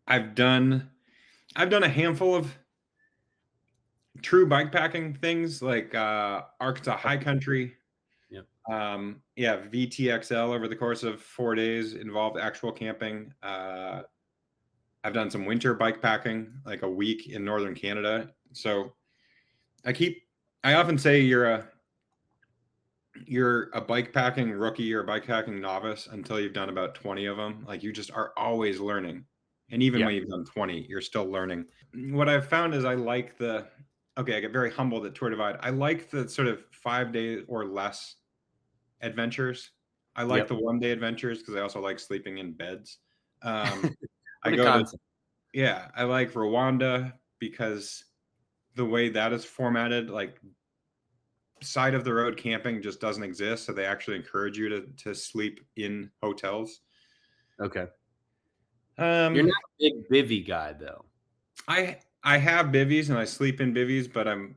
I've done a handful of true bikepacking things like Arkansas High Country. Yep. Yeah, VTXL over the course of 4 days involved actual camping. I've done some winter bikepacking, like a week in northern Canada. So I often say you're a bikepacking rookie or a bikepacking novice until you've done about 20 of them. Like you just are always learning. And even Yeah. when you've done 20, you're still learning. What I've found is I get very humbled at Tour Divide. I like the sort of 5 day or less adventures. I like Yep. the 1 day adventures because I also like sleeping in beds. I What a go to, concept. yeah, I like Rwanda because the way that is formatted, like side of the road camping just doesn't exist. So they actually encourage you to sleep in hotels. Okay. You're Um, not a big bivy guy though. I have bivvies and I sleep in bivvies, but I'm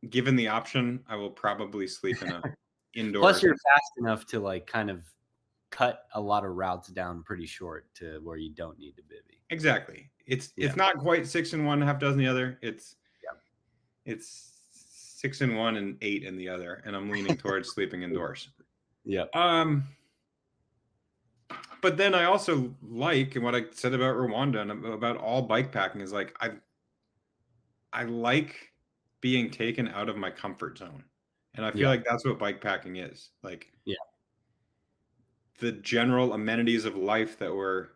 given the option, I will probably sleep in a Plus indoors. you're fast enough to like kind of cut a lot of routes down pretty short to where you don't need to bivy. Exactly. It's Yeah. not quite 6 in one, half dozen the other. Yeah. It's 6 in one and 8 in the other, and I'm leaning towards sleeping indoors. Yep. But then I also like, and what I said about Rwanda and about all bikepacking is like I like being taken out of my comfort zone. And I feel Yeah. like that's what bikepacking is. Like Yeah. the general amenities of life that were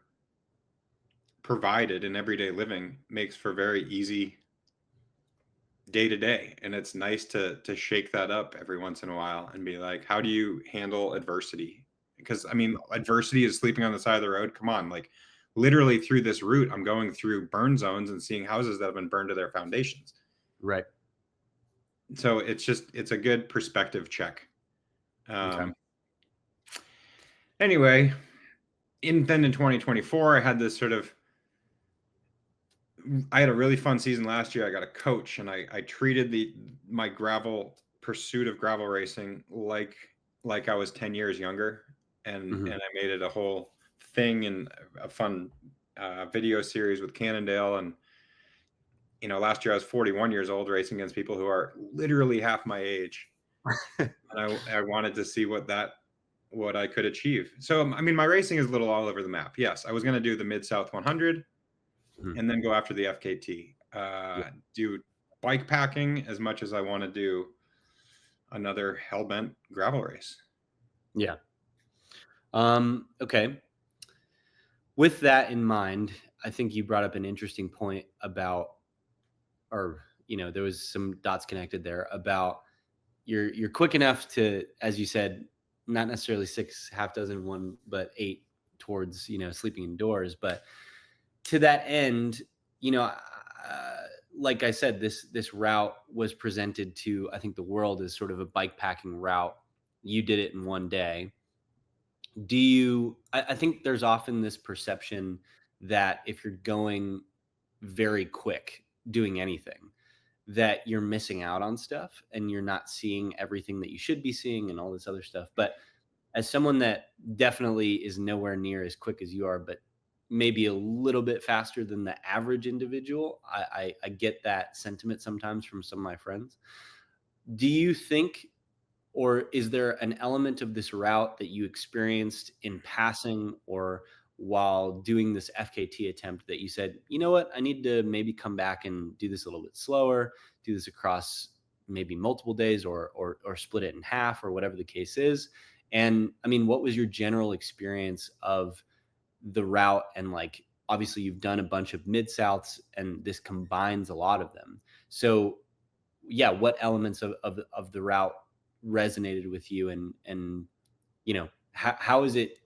provided in everyday living makes for very easy day to day. And it's nice to shake that up every once in a while and be like, how do you handle adversity? Because I mean, adversity is sleeping on the side of the road. Come on, like literally through this route, I'm going through burn zones and seeing houses that have been burned to their foundations. Right. So it's a good perspective check. Okay. Anyway, in 2024, I had a really fun season last year. I got a coach, and I treated my gravel pursuit of gravel racing like I was 10 years younger, and Mhm. I made it a whole thing and a fun video series with Cannondale. And last year I was 41 years old racing against people who are literally half my age, and I wanted to see what I could achieve. So I mean, my racing is a little all over the map. Yes, I was going to do the Mid-South 100 Mhm. and then go after the FKT. Yeah. Do bike packing as much as I want to do another hellbent gravel race. Yeah. Okay. With that in mind, I think you brought up an interesting point about, or there was some dots connected there about you're quick enough to, as you said, not necessarily six, half dozen, one, but eight towards sleeping indoors. But to that end, you know, like I said, this route was presented to, I think, the world as sort of a bike packing route. You did it in one day. I think there's often this perception that if you're going very quick doing anything, that you're missing out on stuff and you're not seeing everything that you should be seeing and all this other stuff. But as someone that definitely is nowhere near as quick as you are, but maybe a little bit faster than the average individual, I get that sentiment sometimes from some of my friends. Do you think, or is there an element of this route that you experienced in passing or while doing this FKT attempt that you said, you know what, I need to maybe come back and do this a little bit slower, do this across maybe multiple days or split it in half or whatever the case is? And I mean, what was your general experience of the route? And like, obviously you've done a bunch of Mid-Souths and this combines a lot of them. So yeah, what elements of the route resonated with you, and how is it,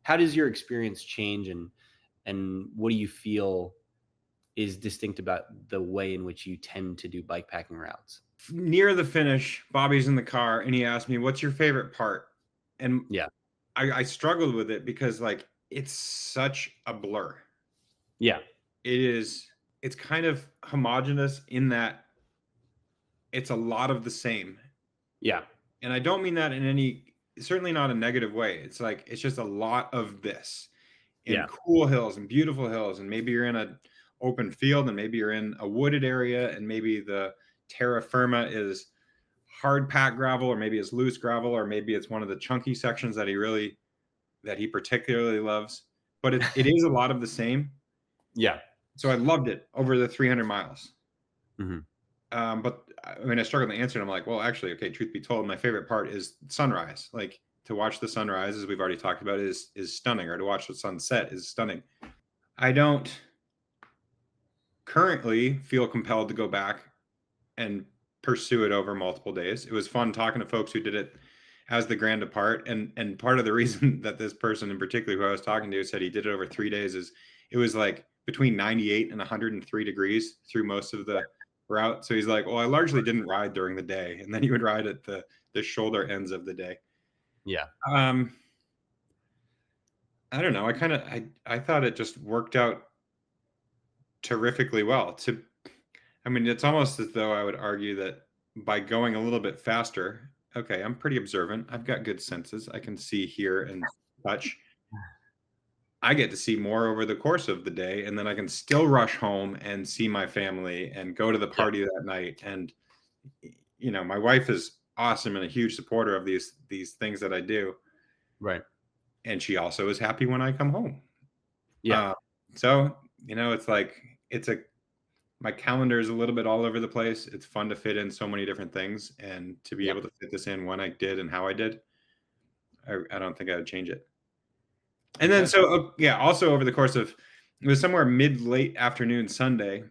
how does your experience change, and what do you feel is distinct about the way in which you tend to do bikepacking routes? Near the finish, Bobby's in the car and he asked me, "What's your favorite part?" And Yeah. I struggled with it because like it's such a blur. Yeah. It's kind of homogenous in that it's a lot of the same. Yeah. And I don't mean that in any, certainly not a negative way. It's like it's just a lot of this in Yeah. cool hills and beautiful hills, and maybe you're in a open field and maybe you're in a wooded area and maybe the terra firma is hard packed gravel or maybe it's loose gravel or maybe it's one of the chunky sections that he particularly loves, but it is a lot of the same. Yeah. So I loved it over the 300 miles. Hmm. But I mean, I struggled to answer it. I'm like, well, actually, okay, truth be told, my favorite part is sunrise. Like to watch the sunrise, as we've already talked about, is stunning, or to watch the sunset is stunning. I don't currently feel compelled to go back and pursue it over multiple days. It was fun talking to folks who did it as the grand depart. And part of the reason that this person in particular who I was talking to said he did it over 3 days is it was like between 98 and 103 degrees through most of the route. So he's like, well, I largely didn't ride during the day. And then he would ride at the shoulder ends of the day. Yeah. Um, I don't know. I thought it just worked out terrifically well. I mean, it's almost as though I would argue that by going a little bit faster, okay, I'm pretty observant. I've got good senses. I can see, hear, and touch. I get to see more over the course of the day, and then I can still rush home and see my family and go to the Yeah. party that night. And my wife is awesome and a huge supporter of these things that I do, Right. and she also is happy when I come home. Yeah. Uh, so it's like my calendar is a little bit all over the place. It's fun to fit in so many different things, and to be Yeah. able to fit this in when I did and how I did, I don't think I would change it. And then Okay. so yeah, also over the course of it was somewhere mid late afternoon Sunday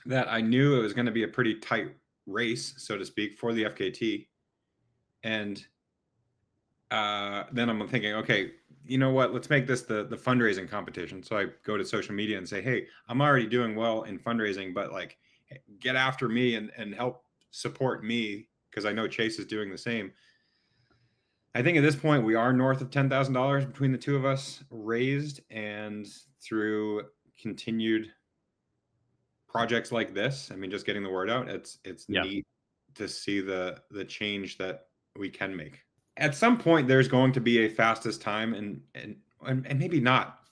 that I knew it was going to be a pretty tight race, so to speak, for the FKT, and then I'm thinking, okay, you know what? Let's make this the fundraising competition. So I go to social media and say, hey, I'm already doing well in fundraising, but like, get after me and help support me because I know Chase is doing the same. I think at this point we are north of $10,000 between the two of us raised, and through continued projects like this, I mean, just getting the word out, it's Yeah. neat to see the change that we can make. At some point there's going to be a fastest time and maybe not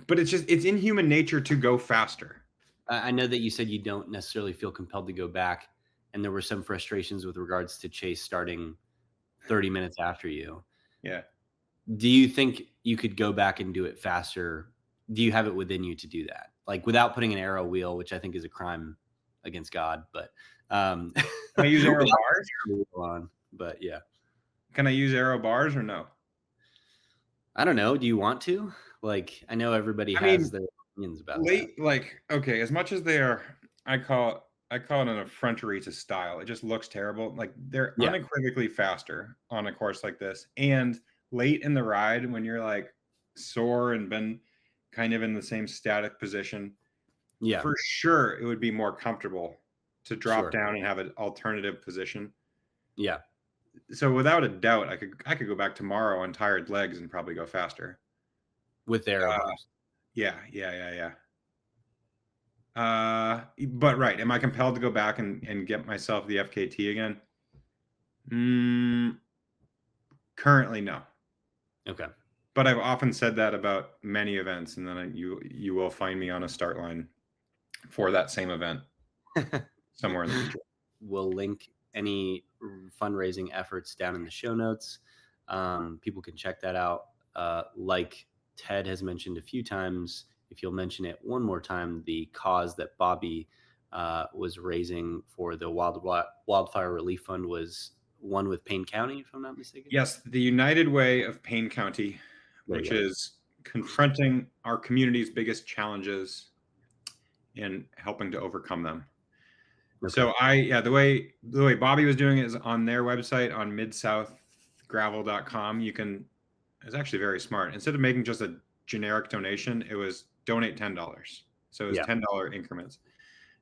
but it's in human nature to go faster. I know that you said you don't necessarily feel compelled to go back, and there were some frustrations with regards to Chase starting 30 minutes after you. Yeah, Do you think you could go back and do it faster? Do you have it within you to do that? Like without putting an arrow wheel, which I think is a crime against God, but can I use arrow without bars? putting an arrow wheel on, but yeah. Can I use arrow bars or no? I don't know. Do you want to? Like, I know everybody I has mean, their opinions about that. late, like, okay, as much as they are, I call it an effrontery to style. It just looks terrible. Like they're Yeah. unequivocally faster on a course like this, and late in the ride when you're like sore and been kind of in the same static position, Yeah. for sure it would be more comfortable to drop Sure. down and have an alternative position. Yeah. So without a doubt, I could go back tomorrow on tired legs and probably go faster. With arrow Uh, bars. Yeah, yeah. But right, am I compelled to go back and get myself the FKT again? Currently, no. Okay. But I've often said that about many events, and then you will find me on a start line for that same event somewhere in the future. We'll link any fundraising efforts down in the show notes. People can check that out. Like Ted has mentioned a few times, if you'll mention it one more time, the cause that Bobby was raising for the Wildfire Relief Fund was one with Payne County, if I'm not mistaken. Yes, the United Way of Payne County, There which you go. is confronting our community's biggest challenges and helping to overcome them. Okay. So the way Bobby was doing it is on their website on midsouthgravel.com. It's actually very smart. Instead of making just a generic donation, it was donate $10. So it was Yeah. $10 increments.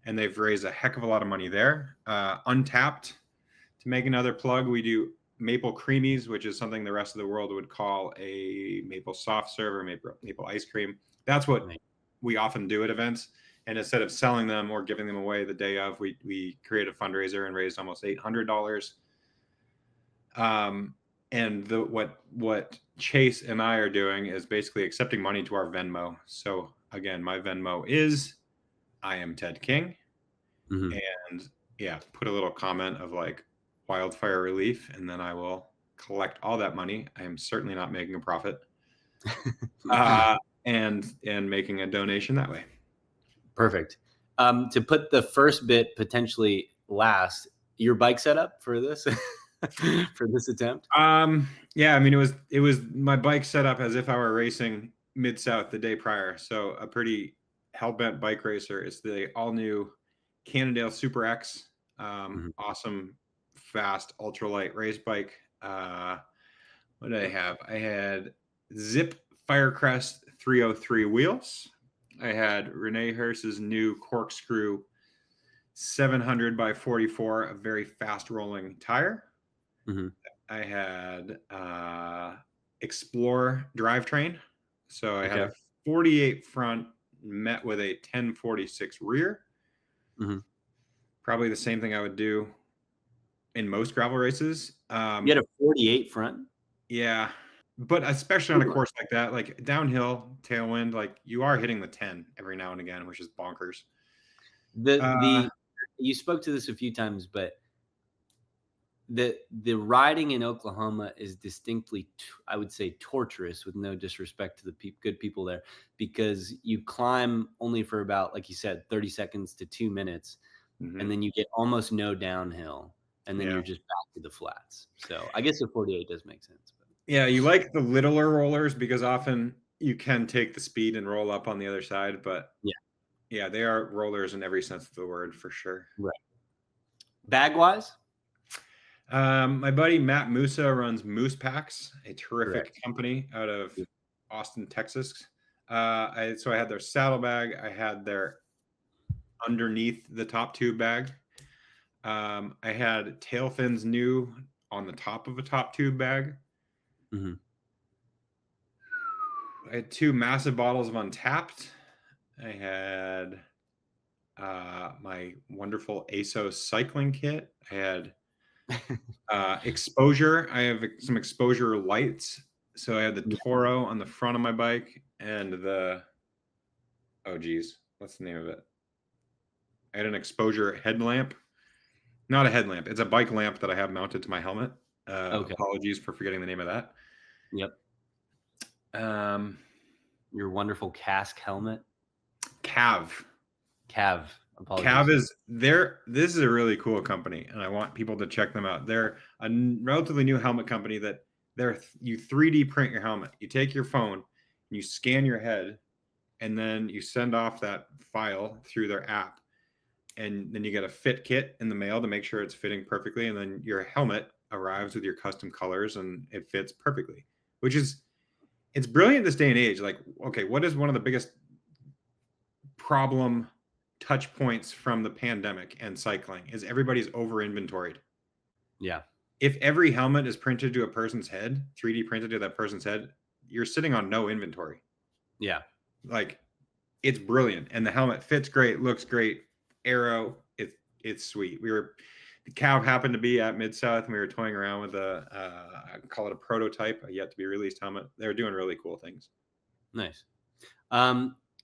And they've raised a heck of a lot of money there. Untapped, to make another plug, we do maple creamies, which is something the rest of the world would call a maple soft serve or maple ice cream. That's what we often do at events. And instead of selling them or giving them away the day of, we create a fundraiser and raised almost $800. And what Chase and I are doing is basically accepting money to our Venmo. So again, my Venmo is I am Ted King. Mm-hmm. And yeah, put a little comment of like wildfire relief, and then I will collect all that money. I am certainly not making a profit. And making a donation that way. Perfect. To put the first bit potentially last, your bike setup for this for this attempt? Yeah, I mean it was my bike set up as if I were racing Midsouth the day prior. So a pretty hell-bent bike racer. It's the all-new Cannondale Super X. Awesome, fast, ultralight race bike. What did I have? I had Zip Firecrest 303 wheels. I had Renee Hurst's new Corkscrew 700 by 44, a very fast rolling tire. I had Explore drivetrain. So I had a 48 front met with a 1046 rear. Probably the same thing I would do in most gravel races. You had a 48 front? Yeah. But especially on a course like that, like downhill, tailwind, like you are hitting the 10 every now and again, which is bonkers. You spoke to this a few times, but the riding in Oklahoma is distinctly, I would say, torturous, with no disrespect to the good people there, because you climb only for about, like you said, 30 seconds to 2 minutes, and then you get almost no downhill, and then you're just back to the flats. So I guess the 48 does make sense. But. Yeah, you like the littler rollers because often you can take the speed and roll up on the other side, but yeah, they are rollers in every sense of the word for sure. Right. Bag wise? My buddy Matt Musa runs Moose Packs, a terrific company out of Austin, Texas. So I had their saddlebag. I had their underneath the top tube bag. I had tail fins new on the top of a top tube bag. I had 2 massive bottles of Untapped. I had my wonderful ASOS cycling kit. I had exposure. I have some exposure lights. So I had the Toro on the front of my bike and what's the name of it? I had an exposure headlamp. Not a headlamp. It's a bike lamp that I have mounted to my helmet. Apologies for forgetting the name of that. Yep. Your wonderful cask helmet. Cav. Apologies. Cav is there. This is a really cool company, and I want people to check them out. They're a relatively new helmet company that you 3D print your helmet. You take your phone, you scan your head, and then you send off that file through their app. And then you get a fit kit in the mail to make sure it's fitting perfectly. And then your helmet arrives with your custom colors and it fits perfectly, it's brilliant this day and age. Like, okay, what is one of the biggest problem touch points from the pandemic and cycling is everybody's over inventoried. Yeah. If every helmet is printed to a person's head, 3D printed to that person's head, you're sitting on no inventory. Yeah. Like, it's brilliant, and the helmet fits great, looks great. Aero, it's sweet. The cab happened to be at Midsouth, and we were toying around with I call it a prototype, a yet to be released helmet. They're doing really cool things. Nice.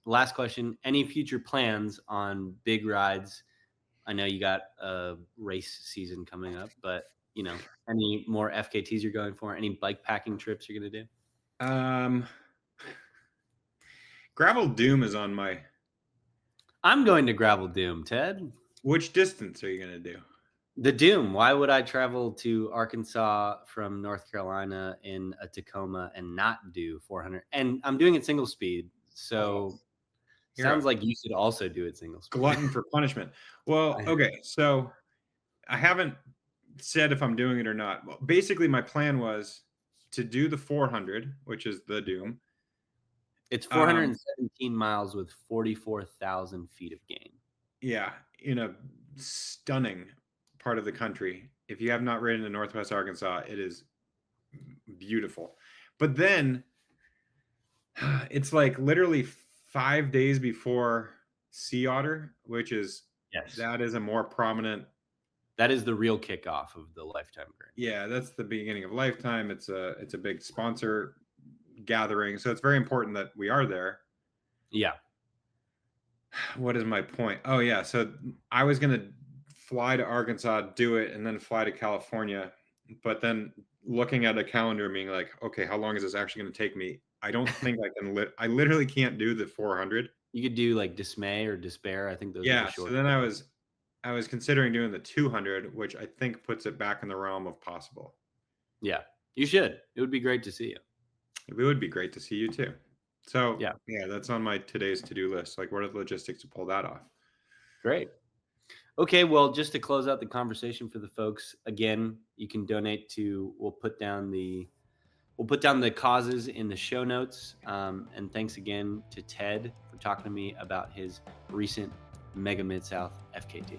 Last question. Any future plans on big rides? I know you got a race season coming up, but any more FKTs you're going for? Any bike packing trips you're going to do? Um, Gravel Doom is on my. I'm going to Gravel Doom, Ted. Which distance are you going to do? The Doom. Why would I travel to Arkansas from North Carolina in a Tacoma and not do 400? And I'm doing it single speed. So sounds like you should also do it single speed. Glutton for punishment. Well, okay. So I haven't said if I'm doing it or not. Well, basically, my plan was to do the 400, which is the Doom. It's 417 miles with 44,000 feet of gain. Yeah, in a stunning part of the country. If you have not ridden in Northwest Arkansas, it is beautiful. But then it's like literally 5 days before Sea Otter, which is that is a more prominent. That is the real kickoff of the Lifetime Grand. Yeah, that's the beginning of Lifetime. It's a big sponsor gathering, so it's very important that we are there. Yeah. What is my point? Oh yeah, so I was gonna fly to Arkansas, do it, and then fly to California. But then looking at a calendar, being like, okay, how long is this actually going to take me? I don't think I can. I literally can't do the 400. You could do like Dismay or Despair. I think those. Yeah. Are the short So then I was considering doing the 200, which I think puts it back in the realm of possible. Yeah, you should. It would be great to see you. It would be great to see you too. So yeah, that's on my today's to-do list. Like, what are the logistics to pull that off? Great. Okay, well, just to close out the conversation for the folks, again, you can donate to. We'll put down the causes in the show notes. And thanks again to Ted for talking to me about his recent Mega Midsouth FKT.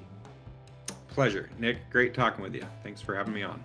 Pleasure, Nick. Great talking with you. Thanks for having me on.